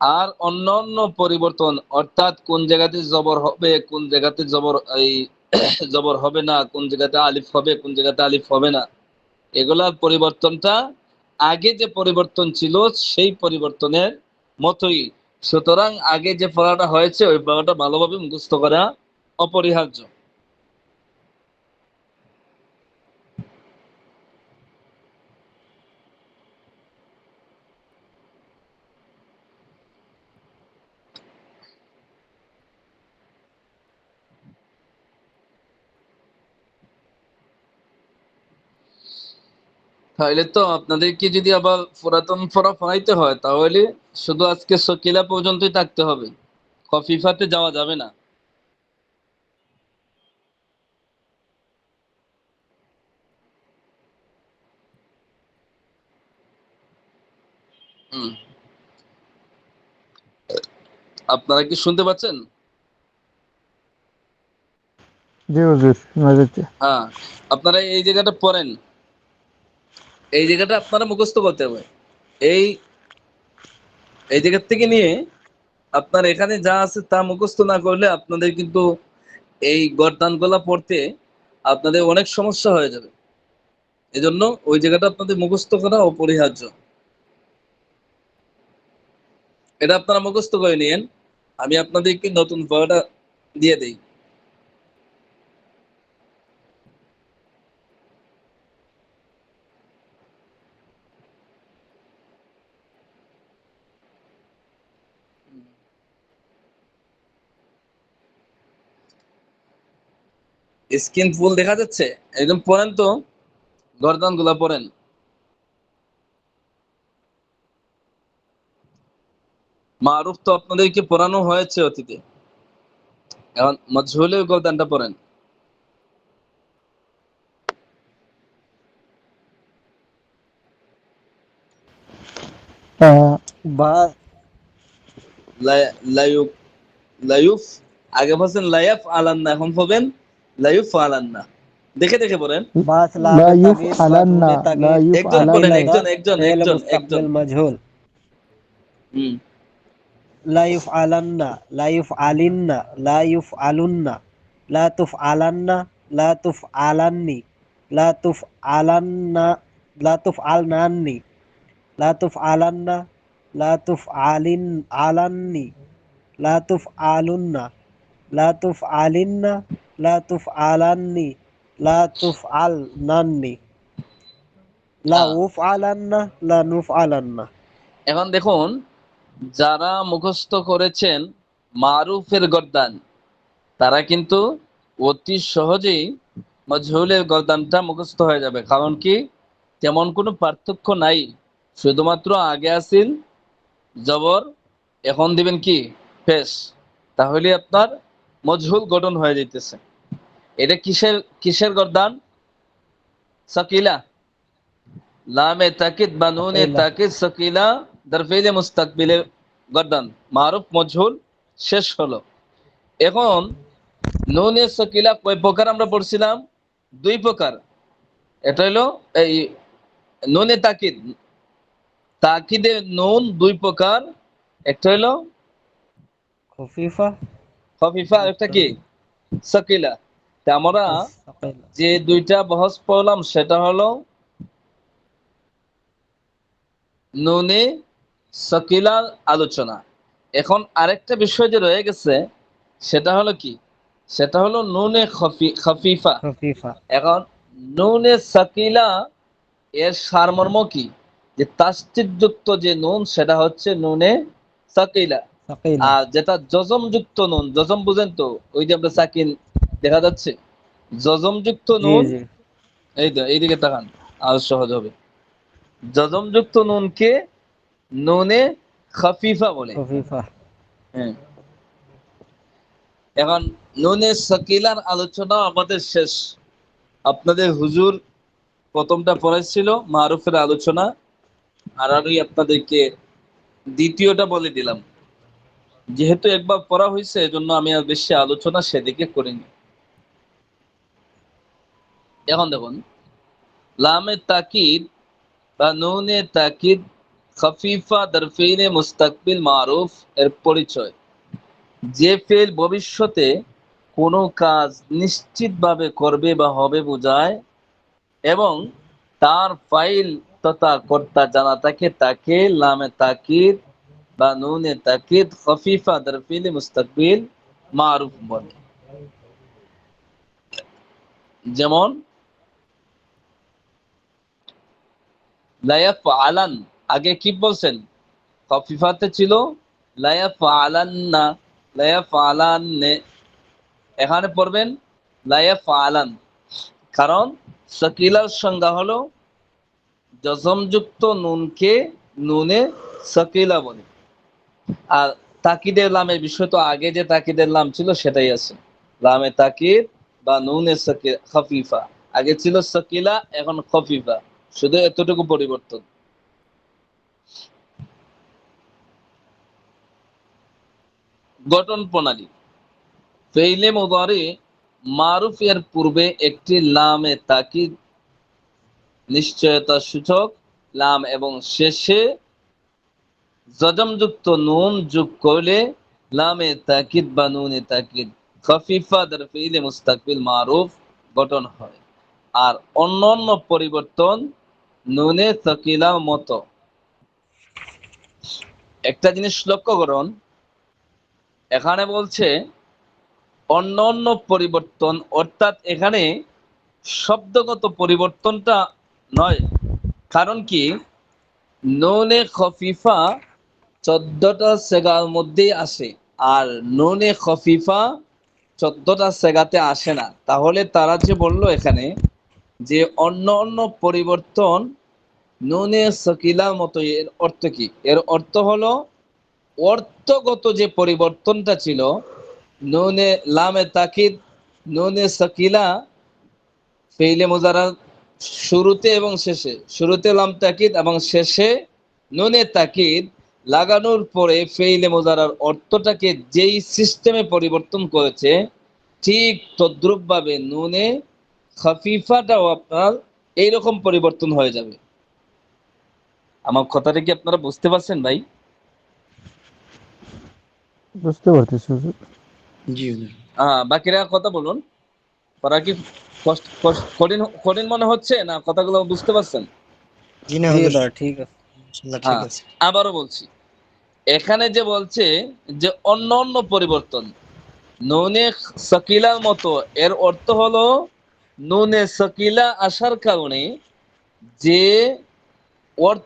আর অন্যান্য পরিবর্তন, অর্থাৎ কোন জায়গাতে জবর হবে, কোন জায়গাতে জবর এই জবর হবে না, কোন জায়গাতে আলিফ হবে, কোন জায়গাতে আলিফ হবে না, এগুলার পরিবর্তনটা আগে যে পরিবর্তন ছিল সেই পরিবর্তনের মতোই। সুতরাং আগে যে পড়াটা হয়েছে ওই পড়াটা ভালোভাবে মুখস্থ করা অপরিহার্য। তাহলে তো আপনাদেরকে যদি আবার পুরাতন পড়া পড়াইতে হয়, তাহলে শুধু আজকে সকিলা পর্যন্তই থাকতে হবে, খফিফাতে যাওয়া যাবে না। হুম, আপনারা কি শুনতে পাচ্ছেন? জি হুজুর, শোনা যাচ্ছে। হ্যাঁ, আপনারা এই জায়গাটা পড়েন, এই জায়গাটা আপনারা মুখস্থ করতে হবে। এই এই জায়গা থেকে নিয়ে আপনার এখানে যা আছে তা মুখস্থ না করলে আপনাদের কিন্তু এই গরদানগুলা পড়তে আপনাদের অনেক সমস্যা হয়ে যাবে। এজন্য ওই জায়গাটা আপনাদের মুখস্থ করা অপরিহার্য। এটা আপনারা মুখস্থ করে নিয়েন, আমি আপনাদেরকে নতুন পড়াটা দিয়ে দেই। স্ক্রিন ফুল দেখা যাচ্ছে? একদম পড়েন তো, গরদান গুলা পড়েন। মারুফ তো আপনাদেরকে পড়ানো হয়েছে অতীতে, এখন মজহুলের গরদানটা পড়েন। বা লায়ুফ, লায়ুফ আগে বলছেন লায়াফ আলান্না, এখন পড়বেন লায়ুফ আলান্না। দেখে দেখে পড়েন। বাস লা লামে ইউফ তাগিদ বা আলান্না, নুনে লা তাগিদ ইউফ একজন পড়েন, আলান্না। সাকিলা একজন একজন ফেল একজন একজন। মুস্তাকবিল মাজহুল। হুম, লা ইফআলান্না, লা ইফআলিন্না, লা ইফআলুন্না, লা তুফআলান্না, লা তুফআলান্নি, লা তুফআলান্না, লা তুফআলনান্নি, লা তুফআলান্না, লা তুফআলিন আলান্নি, লা তুফআলুন্না, লা তুফআলিন্না, লা তুফআলান্নি, লা তুফআলনান্নি, লা হ্যাঁ। উফআলান্না, লা নুফআলান্না। এখন দেখুন, যারা মুখস্থ করেছেন মারুফের গর্দান, তারা কিন্তু অতি সহজেই মজহুলের গর্দানটা মুখস্থ হয়ে যাবে। কারণ কি, তেমন কোনো পার্থক্য নাই, শুধুমাত্র আগে আসিল জবর, এখন দিবেন কি পেশ, তাহলে আপনার মজহুল গঠন হয়ে যাইতেছে। এটা কিসের কিসের গর্দান? সাকিলা, লামে তাকিদ বা নুনে সাকিলা। তাকিদ সাকিলা দরফেলে মুস্তাকবিলের গর্দান, মারুফ মজহুল শেষ হলো। এখন নুনে সাকিলা কয় প্রকার আমরা পড়ছিলাম? দুই প্রকার। এটা হলো এই নুনে তাকিদ, তাকিদের নুন দুই প্রকার, একটা হলো খফিফা, খফিফা, একটা কি সাকিলা। তা আমরা সাকিলা। যে দুইটা বহস পড়লাম সেটা হলো নুনে সাকিলার আলোচনা। এখন আরেকটা বিষয় যে রয়ে গেছে সেটা হলো কি, সেটা হলো নুনে খফিফা। খফিফা। এখন নুনে সাকিলা এর সারমর্ম কি, যে তাসদীদযুক্ত যে নুন সেটা হচ্ছে নুনে সাকিলা। সাকিলা। আর যেটা জজম যুক্ত নুন, জজম বুঝেন তো, ওই যে আমরা সাকিন দেখা যাচ্ছে, জজম যুক্ত জি নুন, জি। এই তো এইদিকে তাকান আর সহজ হবে। জজম যুক্ত নুনকে নুনে খফিফা বলে। খফিফা। হ্যাঁ। এখন নুনে সাকিলার আলোচনা আমাদের শেষ। আপনাদের হুজুর প্রথমটা পড়াইছিল মারুফের আলোচনা, আর আমি আপনাদেরকে দ্বিতীয়টা বলে দিলাম। যেহেতু একবার পড়া হয়েছে এজন্য আমি আর বেশি আলোচনা সেদিকে করিনি। এখন দেখুন, লামে তাকিদ বা নুনে তাকিদ খফিফা দরফিনে মুস্তাকবিল মারুফ এর পরিচয়। যে ফেল ভবিষ্যতে কোনো কাজ নিশ্চিতভাবে করবে বা হবে বোঝায় এবং তার ফাইল তথা কর্তা জানা থাকে, তাকে লামে তাকিদ বা নুনে তাকিদ খফিফা দরফিনে মুস্তাকবিল মারুফ বলে। যেমন লায়াফআলান, আগে কি বলছেন? খফিফাতে ছিল লায়াফআলান্না, লায়াফআলান্নে, এখানে পড়বেন লায়াফআলান। কারণ সাকিলার সংজ্ঞা হলো জজমযুক্ত নুনকে নুনে সাকিলা বলে। আর তাকিদের লামের বিষয় তো আগে যে তাকিদের লাম ছিল সেটাই আছে, লামে তাকিদ বা নুনে খফিফা। আগে ছিল সাকিলা, এখন খফিফা, শুধু এতটুকু পরিবর্তন। গঠন প্রণালী, ফেইলে মুদারি মারুফ এর পূর্বে একটি লামে তাকিদ নিশ্চয়তা সূচক লাম এবং শেষে জজমযুক্ত নুন যোগ করলে লামে তাকিদ বা নুনে তাকিদ খফিফা দর ফেইলে মুস্তাকবিল মারুফ গঠন হয়। আর অন্যান্য পরিবর্তন নুনে তাকিলার মতো। একটা জিনিস লক্ষ্য করুন, এখানে বলছে অন্যান্য পরিবর্তন, অর্থাৎ এখানে শব্দগত পরিবর্তনটা নয়। কারণ কি, নুনে খফিফা 14টা সেগার মধ্যেই আসে, আর নুনে খফিফা 14টা সেগাতে আসে না। তাহলে তারা যে বলল এখানে যে অন্য অন্য পরিবর্তন নুনে সকিলার মতো, এর অর্থ কি? এর অর্থ হলো অর্থগত যে পরিবর্তনটা ছিল, নুনে লামে তাকিদ নুনে সকিলা ফেইলে মুজারা শুরুতে এবং শেষে, শুরুতে লাম তাকিদ এবং শেষে নুনে তাকিদ লাগানোর পরে ফেইলে মুজারার অর্থটাকে যেই সিস্টেমে পরিবর্তন করেছে, ঠিক তদ্রুপ ভাবে নুনে খফিফাটাও আপনার এইরকম পরিবর্তন হয়ে যাবে। আমার কথাটা কি আপনারা বুঝতে পারছেন ভাই? বুঝতে পারতেছি হুজুর। জি হুজুর। বাকিরা কথা বলুন। ওরা কি কঠিন কঠিন মনে হচ্ছে না? কথাগুলো বুঝতে পারছেন? জি না জি হুজুর, না, ঠিক আছে। ইনশাআল্লাহ ঠিক আছে। আবারও বলছি, এখানে যে বলছে যে অন্য অন্য পরিবর্তন, নুনে সাকিলার মতো, এর অর্থ হলো নুনে সাকিলা আসার কারণে যে অর্থ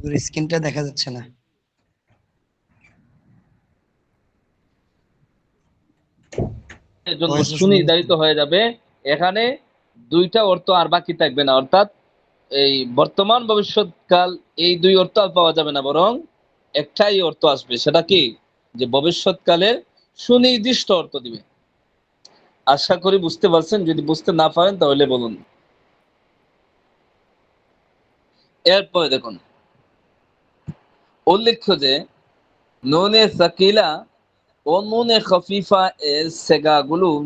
হুজুর স্ক্রিনটা দেখা যাচ্ছে না। এর জন্য ভয়েসও শোনা যাচ্ছে সুনির্ধারিত না। হয়ে যাবে। এখানে দুইটা অর্থ আর বাকি থাকবে না, অর্থাৎ এই বর্তমান ভবিষ্যৎকাল এই দুই অর্থ আর পাওয়া যাবে না, বরং একটাই অর্থ আসবে। সেটা কি? যে ভবিষ্যৎকালের সুনির্দিষ্ট অর্থ দিবে। আশা করি বুঝতে পারছেন। যদি বুঝতে না পারেন তাহলে বলুন। এরপরে দেখুন, উল্লেখ্য যে নুনে সাকিলা ও নুনে খফিফা এর সেগাগুলোর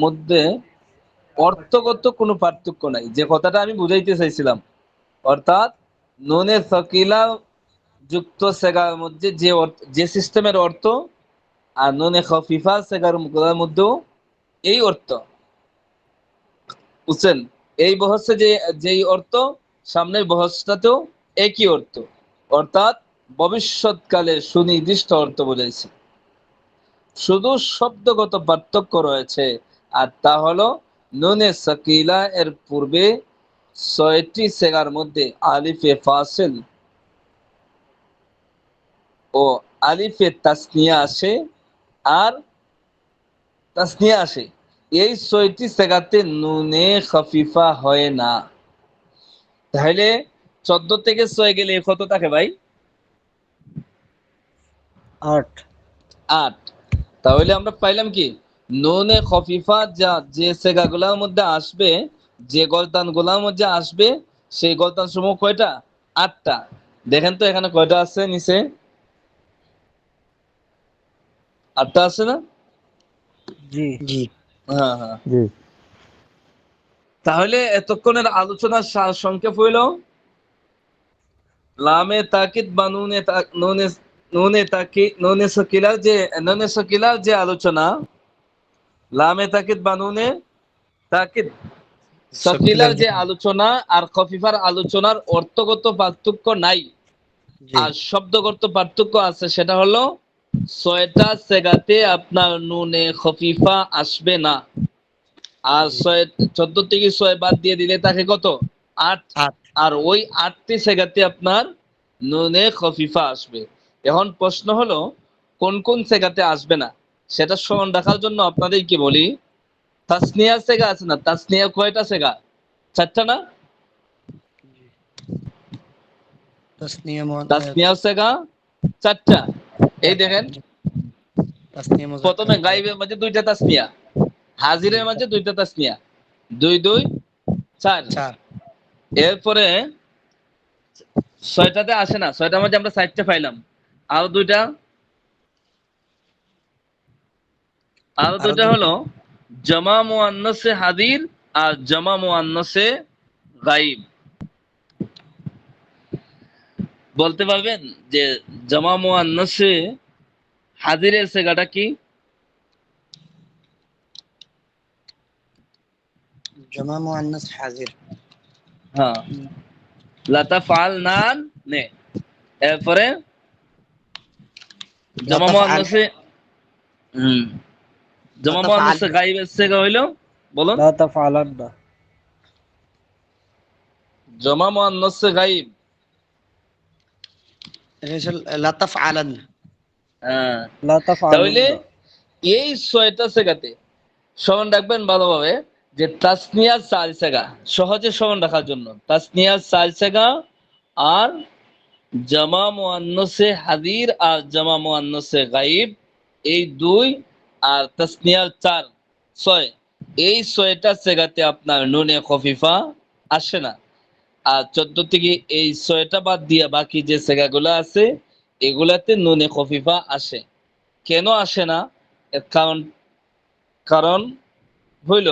মধ্যে অর্থগত কোনো পার্থক্য নাই, যে কথাটা আমি বুঝাইতে চাইছিলাম। অর্থাৎ নুনে সাকিলা যুক্ত সেগার মধ্যে যে সিস্টেমের অর্থ, আর নুনে খফিফা সেগার মধ্যেও এই অর্থ। বুঝছেন? এই বহসে যেই অর্থ, সামনের বহসটাতেও একই অর্থ, অর্থাৎ ভবিষ্যৎকালে সুনির্দিষ্ট অর্থ বোঝাইছে। শুধু শব্দগত পার্থক্য রয়েছে, আর তা হলো নুনে সাকিলা এর পূর্বে ৬টি সেগার মধ্যে আলিফে ফাসিল ও আলিফে তাসনিয়া আসে, আর তাসনিয়া আসে। এই ৬টি সেগাতে নুনে খফিফা হয় না। তাহলে ১৪ থেকে ৬ গেলে কত থাকে ভাই? 8 ৮। তাহলে আমরা পাইলাম কি? নুনে খফিফা যে সেগাগুলোর মধ্যে আসবে, যে গলতানগুলোর মধ্যে আসবে, সেই গলতান সমূহ কয়টা? ৮টা। দেখেন তো এখানে কয়টা আছে নিচে? ৮টা আছে না? জি জি। হ্যাঁ, হ্যাঁ। জি। তাহলে এতক্ষণের আলোচনার সার সংক্ষেপ হইল, লামে তাকিদ বা নুনে সকিলার যে আলোচনা, লামে তাকিদ বা নুনে তাকিদ সকিলার সকিলার যে আলোচনা আর খফিফার আলোচনার অর্থগত পার্থক্য নাই, জি আর শব্দগত পার্থক্য আছে। সেটা হলো ৬টা সেগাতে আপনার নুনে খফিফা আসবে না। আর জি ১৪ থেকে ৬ বাদ দিয়ে দিলে থাকে কত? ৮। ৮ আর ওই ৮টি সেগাতে আপনার নুনে খফিফা আসবে। এখন প্রশ্ন হলো কোন কোন সেগাতে আসবে না, সেটা স্মরণ রাখার জন্য আপনাদেরকে বলি, তাসনিয়া সেগা আছে না? তাসনিয়া কয়টা সেগা? ৪টা না? তাসনিয়া তাসনিয়া সেগা ৪টা। এই দেখেন, তাসনিয়া প্রথমে মুযাক্কার গাইবের মাঝে 2টা তাসনিয়া, জি হাজিরের মাঝে 2টা তাসনিয়া, ২ ২ ৪। ৪ এরপরে ৬টাতে আসে না, ৬টার মধ্যে আমরা ৪টা পাইলাম। আরো দুইটা আরো আরো দুইটা দুটো হলো জামা মুয়ান্নাসে হাদির আর জামা মুয়ান্নাসে গাইব। বলতে পারবেন যে জামা মুয়ান্নাসে হাদিরের সেগাটা কি? জমা মুআন্নাস হাজির হ্যাঁ, লাতাফআল নান নে। এরপরে জামা লাতাফআল মুয়ান্নাসে জামা লাতাফআল মুয়ান্নাসে গাইবের সেগা হইলো, বলুন। লা তাফআলান্না জামা মুয়ান্নাসে গাইব। লাতাফআলান হ্যাঁ। লা তাহলে তাফআলুন্না এই ৬টা সেগাতে স্মরণ রাখবেন ভালোভাবে, যে তাসনিয়ার ৪ সেগা, সহজে স্মরণ রাখার জন্য তাসনিয়ার ৪ সেগা, আর জামা মুয়ান্নাসে হাদির আর জামা মুয়ান্নাসে গাইব এই ২, আর তাসনিয়ার ৪ ৬, এই ৬টা সেগাতে আপনার নুনে খফিফা আসে না। আর ১৪ থেকে এই ৬টা বাদ দিয়া বাকি যে সেগাগুলো আছে এগুলাতে নুনে খফিফা আসে। কেন আসে না? এর কারণ হইল,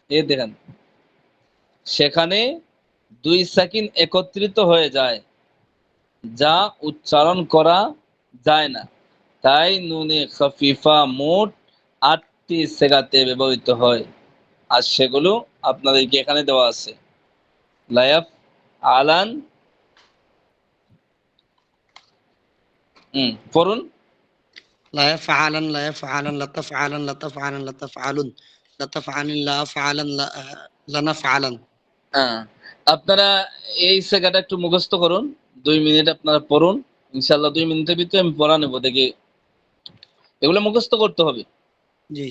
এ দেখেন, সেখানে দুই সাকিন একত্রিত হয়ে যায়, যা উচ্চারণ করা যায় না। তাই নুনে খফিফা মোট 8টি সেগাতে ব্যবহৃত হয়, আর সেগুলো আপনাদেরকে এখানে দেওয়া আছে। লায়াফ আলান, পড়ুন। لا يفعلا لا يفعلا لا تفعلا لا تفعلا لا تفعلن لا تفعلن لا فعلا لا لنفعلا হ্যাঁ, আপনারা এই সেগাটা একটু মুখস্থ করুন, 2 মিনিট আপনারা পড়ুন। ইনশাল্লাহ 2 মিনিটের ভিতরে আমি পড়া নেবো, দেখি এগুলো মুখস্থ করতে হবে। جي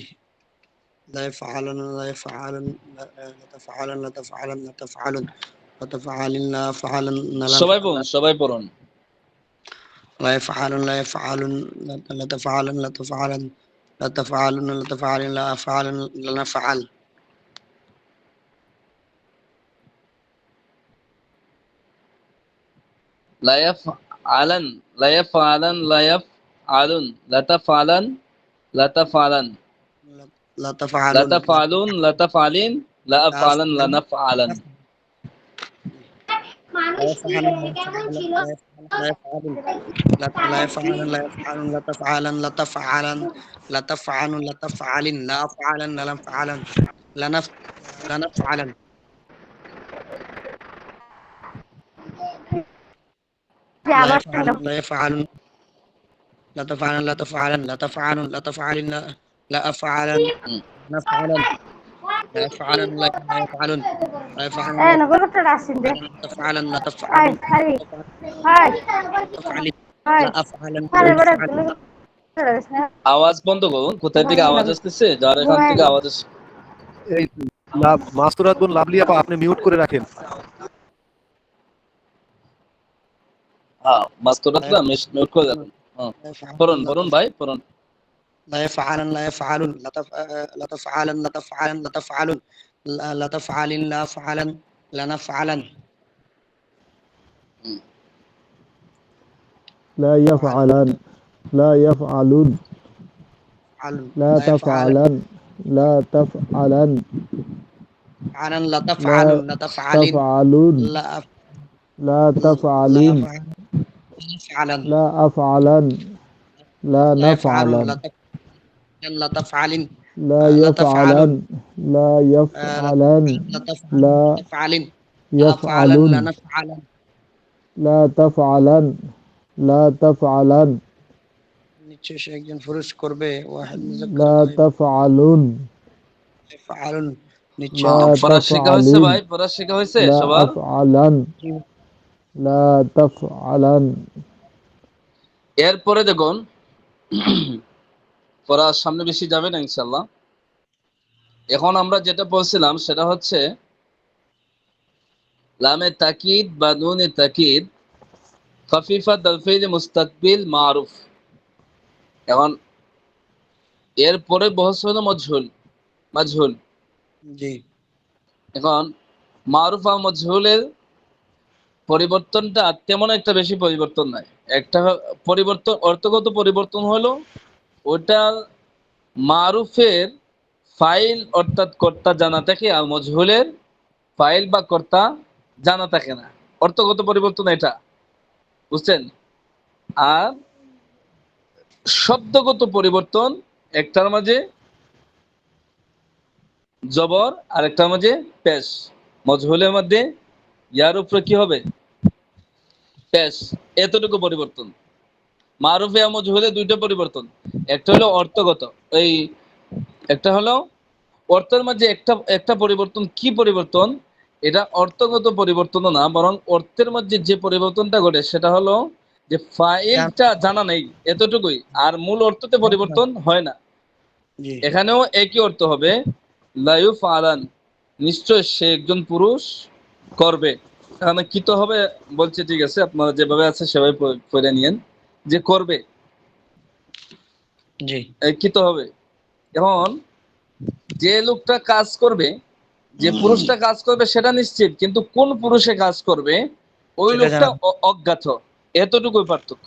لا يفعلن لا يفعلن لا تفعلن لا تفعلن لا تفعلن لا تفعلن لا فعلن সবাই পড়ুন, সবাই পড়ুন। لا يفعلن لا يفعلن لا تفعلن لا تفعلن لا تفعلن لا تفعلن لا أفعلن لنفعل লায়াফ আলান, লায়াফ আলান, লায়াফ আলুন, লাতাফ আলান, লাতাফ আলান, لا تفعلن লাতাফ আলুন, লাতাফ আলিন, লাফ আলান, লানাফ আলান। لا يفعلن لا يفعلن لا يفعلن لا يفعلن لا تفعلن لا تفعلن لا تفعلن لا تفعلن لا أفعلن لا نفعلن لنفعلن لا يفعلن لا يفعلن لا تفعلن لا تفعلن لا تفعلن لا تفعلن لا أفعلن نفعلن لا يفعلن لا يفعلن لا يفعلن لا تفعلن لا تفعلن تفعلن لا أفعلن نفعلن আওয়াজ বন্ধ করুন, কোথায় থেকে আওয়াজ আসতেছে, যার এখান থেকে আওয়াজ আসছে। এই মাস্তুরাত বোন লাভলি আপা, আপনি মিউট করে রাখেন। হ্যাঁ, মাস্তুরাতরা মিউট করে দেবেন। পড়ুন পড়ুন ভাই, পড়ুন। لا يفعلن لا يفعلن لا تفعلن لا تفعلن لا تفعلن لا تفعلن لا فعلن لا نفعلن لا يفعلن لا يفعلون لا تفعلن لا تفعلن فعلا لا تفعلن لا تفعلن تفعلون لا لا تفعلين فعلا لا أفعلن لا لا يفعلن نفعلن لا تفعلن لا لا تفعلن يفعلن لا يفعلن لا لا تفعلن لا أفعلن يفعلون لا نفعلن لا تفعلن لا تفعلن নিশ্চয় সে একজন পুরুষ করবে ওয়াহিদ لا تفعلون يفعلن নিশ্চয় لا পড়া শেখা হয়েছে تفعلين ভাই, পড়া শেখা হয়েছে لا সবার? أفعلن لا تفعلن এরপরে দেখুন, পড়া সামনে বেশি যাবে না ইনশাল্লাহ। এখন আমরা যেটা বলছিলাম সেটা হচ্ছে লামে তাকিদ বা নুনে তাকিদ খফিফা দালফিল মুস্তাকবিল মারুফ। এখন এরপরে বহস হলো মজহুল, মাজহুল। জি এখন মারুফ আর মজহুলের পরিবর্তনটা তেমন একটা বেশি পরিবর্তন নাই। একটা পরিবর্তন, অর্থগত পরিবর্তন হলো ওটা মারুফের ফাইল অর্থাৎ কর্তা জানা থাকে, আর মজহুলের ফাইল বা কর্তা জানা থাকে না। অর্থগত পরিবর্তন এটা, বুঝছেন? আর শব্দগত পরিবর্তন, একটার মাঝে জবর আর একটার মাঝে পেশ। মজহুলের মধ্যে ইয়ার উপরে কি হবে? পেশ। এতটুকু পরিবর্তন। মারুফে আর মজহুলে দুইটা পরিবর্তন, একটা হলো অর্থগত, এই একটা হলো অর্থের মাঝে একটা একটা পরিবর্তন। কি পরিবর্তন? এটা অর্থগত পরিবর্তন না, বরং অর্থের মধ্যে যে পরিবর্তনটা ঘটে সেটা হলো যে ফাইলটা জানা নেই, এতটুকুই। আর মূল অর্থতে পরিবর্তন হয় না। জি এখানেও একই অর্থ হবে, লায়ুফ আলান, নিশ্চয় সে একজন পুরুষ করবে। এখানে কি তো হবে বলছে, ঠিক আছে, আপনারা যেভাবে আছে সেভাবে পড়ে নিয়েন যে করবে, জি কি তো হবে। এখন যে লোকটা কাজ করবে, যে পুরুষটা কাজ করবে সেটা নিশ্চিত, কিন্তু কোন পুরুষে কাজ করবে ওই সেটা লোকটা জানা অজ্ঞাত, এতটুকুই পার্থক্য।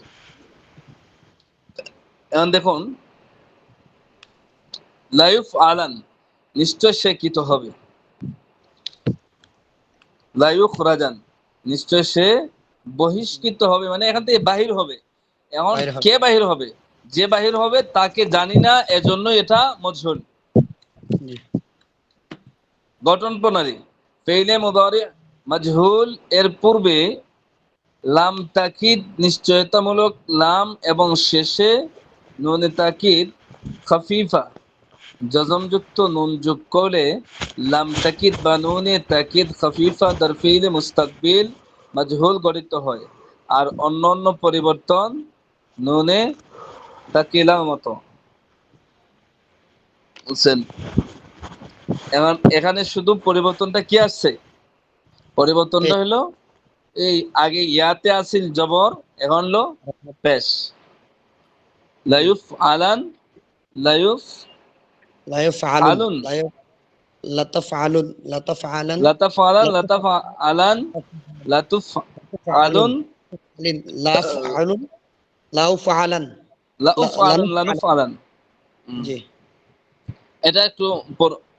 এখন দেখুন, লায়ুফ আলান, নিশ্চয় সে কৃত হবে। লা ইউখরাজান, নিশ্চয় সে বহিষ্কৃত হবে, মানে এখান থেকে বাহির হবে। এখন বাহির হবে। কে বাহির হবে? যে বাহির হবে তাকে জানি না, এজন্য এটা মজহুল। জি। গঠন প্রণালী, ফেইলে মুদারি মাজহুল এর পূর্বে লাম তাকিদ নিশ্চয়তামূলক লাম এবং শেষে নুনে তাকিদ খাফিফা জজমযুক্ত নুন যোগ করলে লাম তাকিদ বা নুনে তাকিদ খাফিফা দার ফিইলে মুস্তাকবিল মাজহুল গঠিত হয়। আর অন্যান্য পরিবর্তন নুনে তাকিলার মতো। বুঝছেন? এখন এখানে শুধু পরিবর্তনটা কি আসছে? পরিবর্তনটা হলো এই আগে ইয়াতে আসিল জবর, এখন হলো পেশ। লায়ুফ আলান, লায়ুফ লা ইফআলুন, আলুন, লা তাফআলুন, লা তাফআলান, লাতাফ আলান, লাতাফ আলান, লাতুফ তাফআলুন, আলুন, লা আফআলুন, লা উফআলান, লাউফ লা আলান, লানুফ নুফআলান। আলান। জি। এটা একটু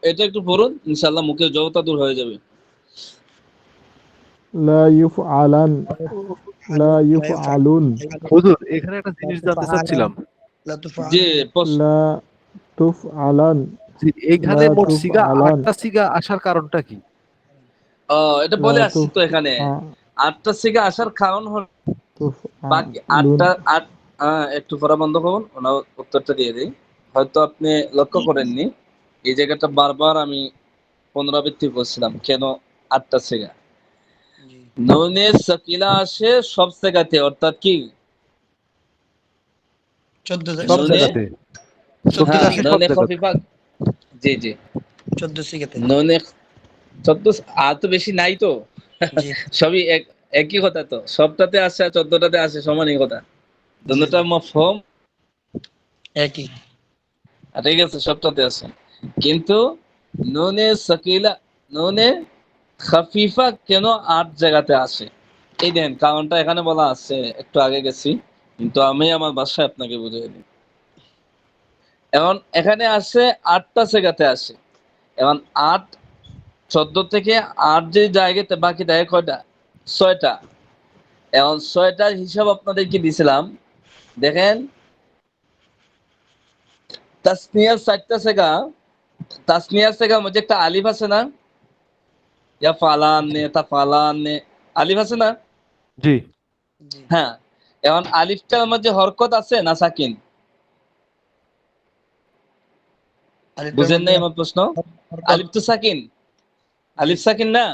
এটা একটু পড়ুন, ইনশাআল্লাহ মুখের জড়তা দূর হয়ে যাবে। লা ইউফআলান, লা ইউফআলুন, হুজুর এখানে একটা জিনিস জানতে চাচ্ছিলাম লা জি, তুফআলান, লা তুফআলান, যে এখানে লা মোট সিগা তুফআলান, 8টা সিগা আসার কারণটা কি? এটা লা বলে আসছি তো এখানে। তুফআ 8টা থেকে আসার কারণ হলো বাকি তুফআলুন। একটু পড়া বন্ধ করুন, ওনার উত্তরটা দিয়ে দিই। হয়তো আপনি লক্ষ্য করেননি, এই জায়গাটা বারবার আমি পুনরাবৃত্তি করছিলাম, কেন 8টা সেগা। জি। নুনে সাকিলা আসে সব সেগাতে, অর্থাৎ কি 14 সব নুনে, জায়গাতে চোদ্দ সাকিলা হ্যাঁ আসে সব নুনে জায়গাতে। খফিফা, জি জি, 14 সিগাতে। নুনে 14 আর তো বেশি নাই তো, জি সবই একই কথা তো, সবটাতে আসে আর 14টাতে আসে, সমানই কথা, জি দুটোটা জি, মফহুম। একই। ঠিক আছে, সবটাতে আছে, কিন্তু নুনে সাকিলা, নুনে খাফিফা কেন 8 জায়গাতে আসে? এই দেন কারণটা এখানে বলা আছে, একটু আগে গেছি, কিন্তু আমি আমার ভাষায় আপনাকে বুঝিয়ে দিই। এখন এখানে আসে 8টা জায়গাতে আসে। এখন 8, 14 থেকে 8 যে জায়গাতে বাকি থাকে কয়টা? 6টা। এখন 6টার হিসাব আপনাদেরকে দিছিলাম, দেখেন তাসনিয়ার 4টা জায়গা, তাসনিয়ার জায়গার মধ্যে একটা আলিফ আছে না? ইয়া ফালান নে তা ফালান নে, আলিফ আছে না? জি জি। হ্যাঁ, এখন আলিফটার মধ্যে হরকত আছে না সাকিন? আলিফটার বুঝেন মধ্যে নাই আমার প্রশ্ন? হরকত। আলিফ তো সাকিন, জি আলিফ সাকিন না?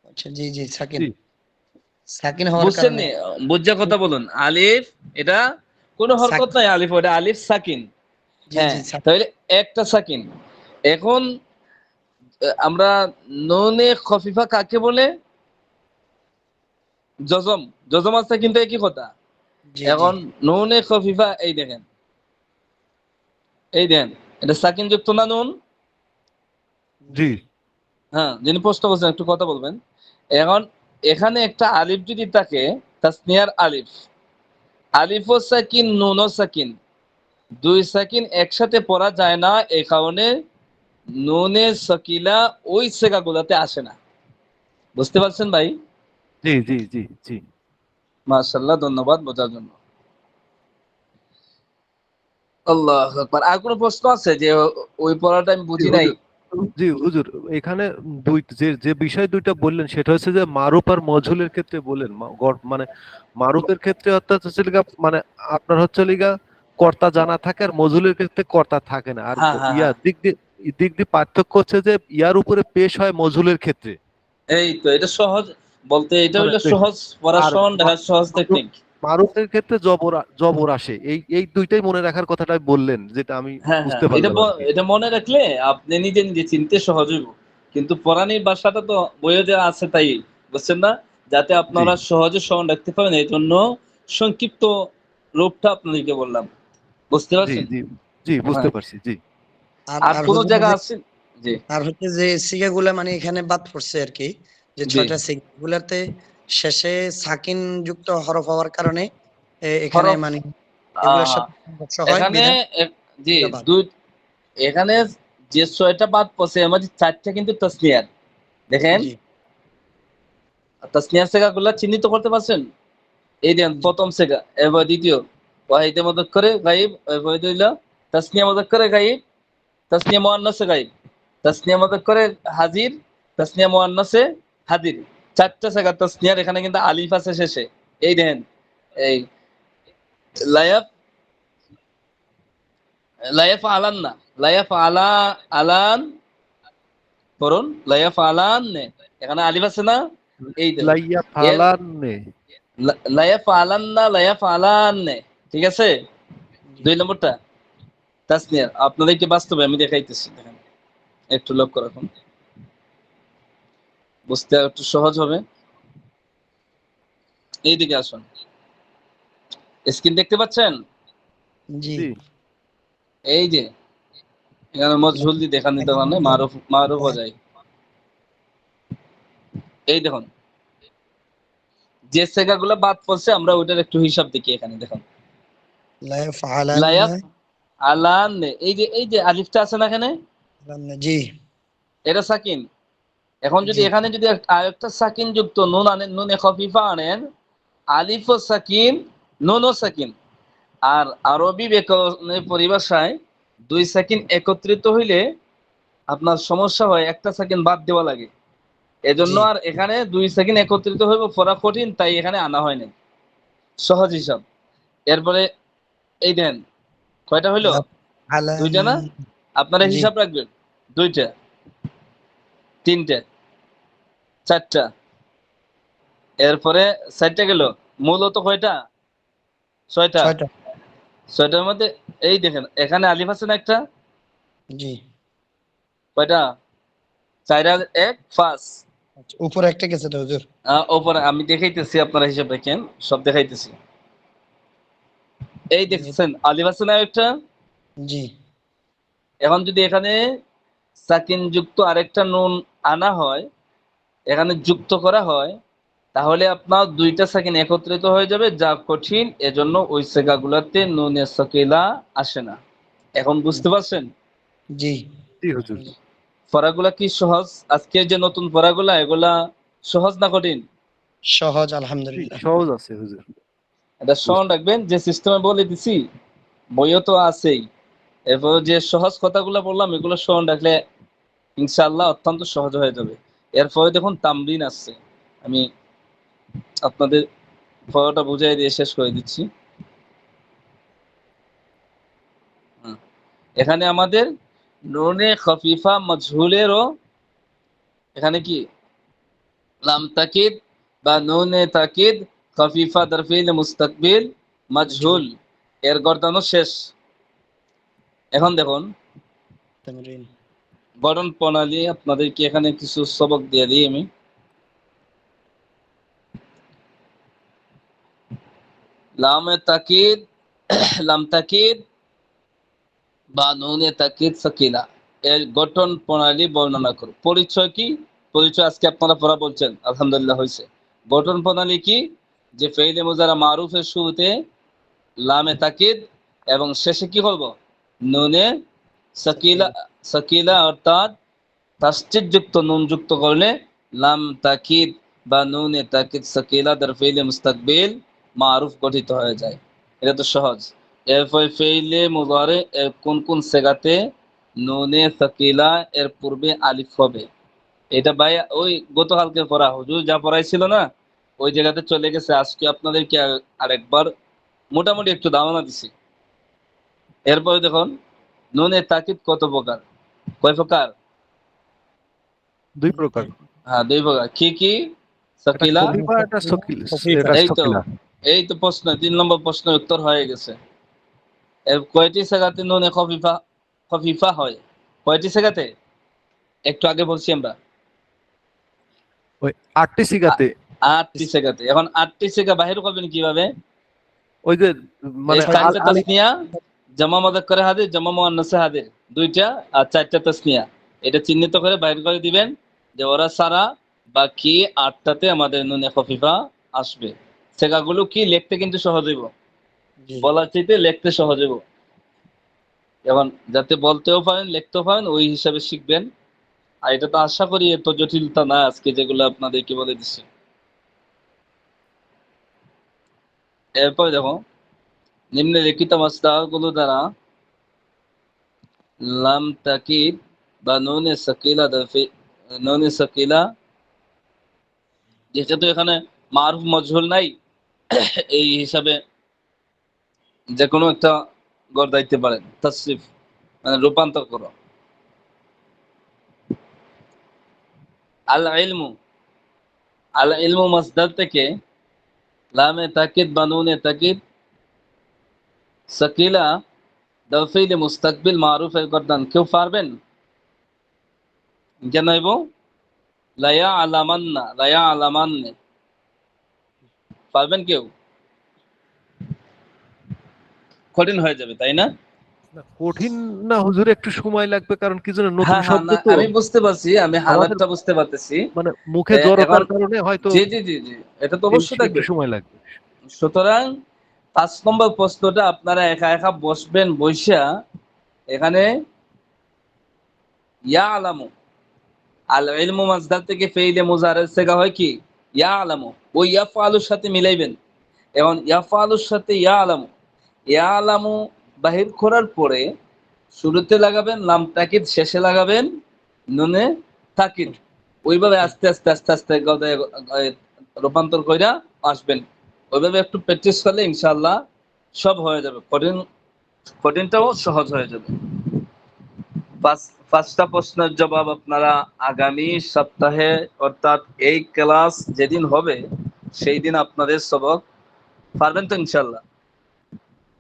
আচ্ছা, জি জি, সাকিন। জি সাকিন হওয়ার বুঝছেন কারণে নি? বুঝা কথা বলুন। আলিফ এটা কোনো হরকত সাকিন। নাই, আলিফ ওটা আলিফ সাকিন। জি হ্যাঁ, জি, তাহলে একটা সাকিন। এখন আমরা নুনে খফিফা কাকে বলে? জজম, জজম আছে কিন্তু একই কথা। জি জি এখন নুনে খফিফা, এই দেখেন, এই দেখেন, এটা সাকিন যুক্ত না নুন? জি হ্যাঁ, যিনি প্রশ্ন করছেন একটু কথা বলবেন। এখন এখানে একটা আলিফ যদি থাকে, তাসনিয়ার আলিফ, আলিফও সাকিন নুনও সাকিন, 2 সাকিন একসাথে পড়া যায় না, এই কারণে নুনে সাকিলা ওই সেগাগুলোতে আসে না। বুঝতে পারছেন ভাই? জি জি জি জি মাশাআল্লাহ, ধন্যবাদ বোঝার জন্য। আল্লাহু আকবার। আর কোনো প্রশ্ন আছে যে ওই পড়াটা আমি জি বুঝি নাই? হুজুর, জি হুজুর, এখানে যে যে বিষয় দুইটা বললেন সেটা হচ্ছে যে মারুফ আর মজহুলের ক্ষেত্রে বললেন, মানে মারুফের ক্ষেত্রে অর্থাৎ হচ্ছে লিগা মানে আপনার হচ্ছে লিগা কর্তা জানা থাকে, আর মজহুলের ক্ষেত্রে কর্তা থাকে না। আর হ্যাঁ হ্যাঁ ইয়া হ্যাঁ, দিক দিয়ে পার্থক্য হচ্ছে যে ইয়ার উপরে পেশ হয় মজহুলের ক্ষেত্রে, এই তো এটা সহজ বলতে, এটা মানে হইলো সহজ আর পড়াশোনা দেখার সহজ টেকনিক। মারুফের ক্ষেত্রে জবর আসে। এই দুইটাই মনে রাখার কথাটা বললেন, যেটা আমি হ্যাঁ হ্যাঁ, বুঝতে পারলাম আর কি। এটা মনে রাখলে আপনি নিজে নিজে চিনতে সহজ হইব। কিন্তু পড়ানির ভাষাটা তো বইয়ে দেওয়া আছে, তাই বুঝছেন না, যাতে জি আপনারা সহজে স্মরণ রাখতে পারেন, এই জন্য সংক্ষিপ্ত রূপটা আপনাদেরকে বললাম। বুঝতে জি পারছেন? জি জি বুঝতে হ্যাঁ। পারছি। জি আর আর আর কোন হুজুর জায়গা যে আছে? জি আর হচ্ছে যে সিগাগুলা মানে এখানে বাদ পড়ছে আর কি, যে জি, 6টা সিগাগুলাতে শেষে সাকিন যুক্ত হরফ হওয়ার কারণে এখানে হরফ, মানে এগুলোর আহ, সাথে সংঘর্ষ হয় এখানে বিধায় জি এগুলা বাদ। দুই, এখানে যে 6টা বাদ পড়ছে এর মধ্যে 4টা কিন্তু তাসনিয়ার। দেখেন জি তাসনিয়া সেগাগুলা চিহ্নিত করতে পারছেন? এই দেন প্রথম সেগা, এবার দ্বিতীয় ওয়াহিদে মুযাক্কারে গায়েব, এবার হইল তাসনিয়া মুযাক্কারে গায়েব, তাসনিয়া মুআন্নাসে গায়েব, তাসনিয়া মুযাক্কারে হাজির, তাসনিয়া মুআন্নাসে হাজির। চারটা সেগা তাসনিয়ার, এখানে কিন্তু আলিফ আছে শেষে। এই দেখেন, এই লায়াফ লায়াফ আলান না, লায়াফ আলা আলান পড়ুন, লায়াফ আলান, এখানে আলিফ আছে না? এই দেখুন লাইয়া এর ফালান্নে, লায়াফ আলান না, লায়াফ আলান, ঠিক আছে? 2 নম্বরটা তাসনিয়া। আপনাদেরকে বাস্তবে আমি দেখাইতেছি, দেখেন একটু লক্ষ্য রাখুন, বুঝতে একটু সহজ হবে। এইদিকে আসুন, স্ক্রিন দেখতে পাচ্ছেন? জি জি এই যে এখানে মজহুল দিয়ে দেখান দিতে পারে, মারুফ মারুফ হয়ে যায়। এই দেখুন যে সেগাগুলো বাদ পড়ছে, আমরা ওইটার একটু হিসাব দেখি। এখানে দেখুন লা ইয়াফআলান লায়াফ আলান, এই যে আলিফটা আছে না এখানে, জি এটা সাকিন। এখন যদি জি এখানে যদি আরেকটা সাকিন যুক্ত নুন আনেন, নুনে খফিফা আনেন, আলিফ ও সাকিন, নুন ও সাকিন। আর আরবি ব্যাকরণের পরিভাষায় 2 সাকিন একত্রিত হইলে আপনার সমস্যা হয়, একটা সাকিন বাদ দেওয়া লাগে। এজন্য জি আর এখানে 2 সেকেন্ড একত্রিত হইব, পড়া কঠিন, তাই এখানে আনা হয় নাই। সহজ হিসাব। এরপরে এই দেন কয়টা হইলো? ইয়াফআলান 2টা না? আপনারা জি হিসাব রাখবেন। 2টা, 3টা, 4টা, এরপরে 4টা গেল। মূলত কয়টা? 6টা। 6টা 6টার মধ্যে এই দেখেন এখানে আলিফ আছে না একটা? জি কয়টা? 4 আর 1 5। আচ্ছা, উপরে একটা গেছে তো হুজুর। ওপরে আমি দেখাইতেছি, আপনারা হিসাব রাখেন, সব দেখাইতেছি। এই দেখছেন আলিফ আছে না একটা? জি এখন যদি এখানে সাকিন যুক্ত আরেকটা নুন আনা হয়, এখানে যুক্ত করা হয়, তাহলে আপনার 2টা সাকিন একত্রিত হয়ে যাবে, যা কঠিন। এজন্য ওই সেগাগুলোতে নুনের সাকিলা আসে না। এখন বুঝতে পারছেন? জি জি হুজুর। পড়াগুলা কি সহজ? আজকে যে নতুন পড়াগুলা, এগুলা সহজ না কঠিন? সহজ জি, আলহামদুলিল্লাহ। সহজ আছে হুজুর। এটা স্মরণ রাখবেন, যে সিস্টেমে বলে দিছি বইও তো আছেই। এরপর যে সহজ কথাগুলো বললাম, এগুলো স্মরণ রাখলে ইনশাআল্লাহ অত্যন্ত সহজ হয়ে যাবে। এরপরে দেখুন তামরিন আসছে, আমি আপনাদের পড়াটা বুঝাই দিয়ে শেষ করে দিচ্ছি। এখানে আমাদের নুনে খফিফা মজহুলেরও এখানে কি লাম তাকিদ বা নুনে তাকিদ খফিফা দরফিল মুস্তাকবিল মজহুল, এর গর্দানো শেষ। এখন দেখুন তামরিন গঠন প্রণালী, আপনাদেরকে এখানে কিছু সবক দিয়ে দিই আমি। লামে তাকিদ, লাম তাকিদ বা নুনে তাকিদ সাকিলা, এর গঠন প্রণালী বর্ণনা করো। পরিচয় কি? পরিচয় আজকে আপনারা পড়া বলছেন, আলহামদুলিল্লাহ হয়েছে। গঠন প্রণালী কি? যে ফেইলে মুজারা মারুফের শুরুতে লামে তাকিদ এবং শেষে কি করব? নুনে সাকিলা, সাকিলা অর্থাৎ তাসদীদ যুক্ত নুন যুক্ত করলে লাম তাকিদ বা নুনে তাকিদ সাকিলা দ্বারা ফেইলে মুস্তাকবিল মারুফ গঠিত হয়ে যায়। এটা তো সহজ। এরপর ফেইলে মুজারে এর কোন কোন সেগাতে নুনে সাকিলা এর পূর্বে আলিফ হবে, এটা ভাই ওই গতকালকে পড়া হুজুর যা পড়াইছিল না, ওই জায়গাতে চলে গেছে। আজকে আপনাদেরকে আরেকবার মোটামুটি একটু ধারণা দিছি। এরপরে দেখুন নুনে তাকিদ কত প্রকার, কয় প্রকার? 2 প্রকার। হ্যাঁ 2 প্রকার। কি কি? একটা সাকিলা, খফিফা, একটা এটা এই তো, সকিলা। এই তো প্রশ্ন, 3 নম্বর প্রশ্নের উত্তর হয়ে গেছে। এর কয়টি সেগাতে নুনে খফিফা, খফিফা হয়? কয়টি সেগাতে? একটু আগে বলছি আমরা ওই 8টি সিগাতে। 8টি সেগাতে। এখন 8টি সেগা বাহির করবেন কিভাবে? ওই যে এই মানে 4টা তাসনিয়া, জামা মুযাক্কারে হাজির, জামা মুআন্নাসে হাজির, 2টা আর 4টা তাসনিয়া, এটা চিহ্নিত করে বাইর করে দিবেন যে ওরা সারা বাকি 8টাতে আমাদের নুনে খফিফা আসবে। সেগাগুলো কি লিখতে কিন্তু সহজ হইব, জি বলার চাইতে লিখতে সহজ হইব। এবং যাতে বলতেও পারেন লিখতেও পারেন, ওই হিসাবে শিখবেন। আর এটা তো আশা করি এত জটিলতা না আজকে যেগুলো আপনাদেরকে বলে দিচ্ছি। এরপর দেখো নিম্নলিখিত মাসদার গুলো দ্বারা লাম তাকিদ বা নুনে সাকিলা নুনে সাকিলা, যেহেতু এখানে মারুফ মজহুল নাই, এই হিসাবে যে কোনো একটা গড় দিতে পারেন, তাসরিফ মানে রূপান্তর করো। আল ইলমু, আল ইলমু মাসদার থেকে লামে তাকিদ বা নুনে তাকিদ সাকিলা দফিল মুস্তাকবিল মারুফের গর্দান কেউ পারবেন? জানাইব লায়া আলামান্না, লায়া আলামান্নে, পারবেন কেউ? কঠিন হয়ে যাবে তাই না? না, কঠিন না হুজুর, একটু সময় লাগবে, কারণ কি জানেন নতুন হ্যাঁ হ্যাঁ, শব্দ না তো, আমি বুঝতে পারছি, আমি আমাদের হালাতটা বুঝতে পারতেছি। মানে মুখে জড়তার এখন কারণে হয়তো জি জি জি জি, এটা তো অবশ্যই একটু থাকবে। সময় লাগবে। সুতরাং 5 নম্বর প্রশ্নটা আপনারা একা একা বসবেন, বৈশা এখানে ইয়া আলামু, আল ইলমু মাসদার থেকে ফেইলে মুজারের সেগা হয় কি ইয়া আলামু, ওই ইয়াফআলুর সাথে মিলাইবেন। এখন ইয়াফআলুর সাথে ইয়া আলামু, ইয়া আলামু বাহির করার পরে শুরুতে লাগাবেন লাম তাকিদ, শেষে লাগাবেন নুনে তাকিদ। ওইভাবে আস্তে আস্তে আস্তে আস্তে রূপান্তর কইরা আসবেন। ওইভাবে একটু প্র্যাকটিস করলে ইনশাআল্লাহ সব হয়ে যাবে, কঠিনটাও সহজ হয়ে যাবে। পাঁচটা প্রশ্নের জবাব আপনারা আগামী সপ্তাহে, অর্থাৎ এই ক্লাস যেদিন হবে সেই দিন আপনাদের সবক পারবেন তো ইনশাআল্লাহ?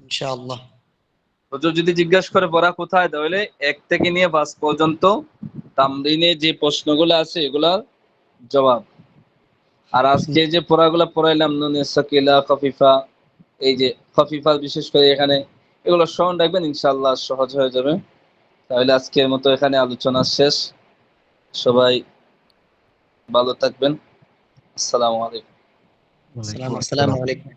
ইনশাআল্লাহ। হুজুর যদি জিজ্ঞাসা করে পড়া কোথায়, তাহলে 1 থেকে নিয়ে 5 পর্যন্ত তামরিনে যে প্রশ্নগুলো আছে এগুলার জবাব। আর আজকে যে পড়াগুলো পড়াইলাম নুনে সাকিলা খফিফা, এই যে খফিফা বিশেষ করে এখানে, এগুলো স্মরণ রাখবেন, ইনশাআল্লাহ সহজ হয়ে যাবে। তাহলে আজকের মতো এখানে আলোচনা শেষ। সবাই ভালো থাকবেন। আসসালামু আলাইকুম। ওয়ালাইকুম আসসালামু আসসালাম। আলাইকুম।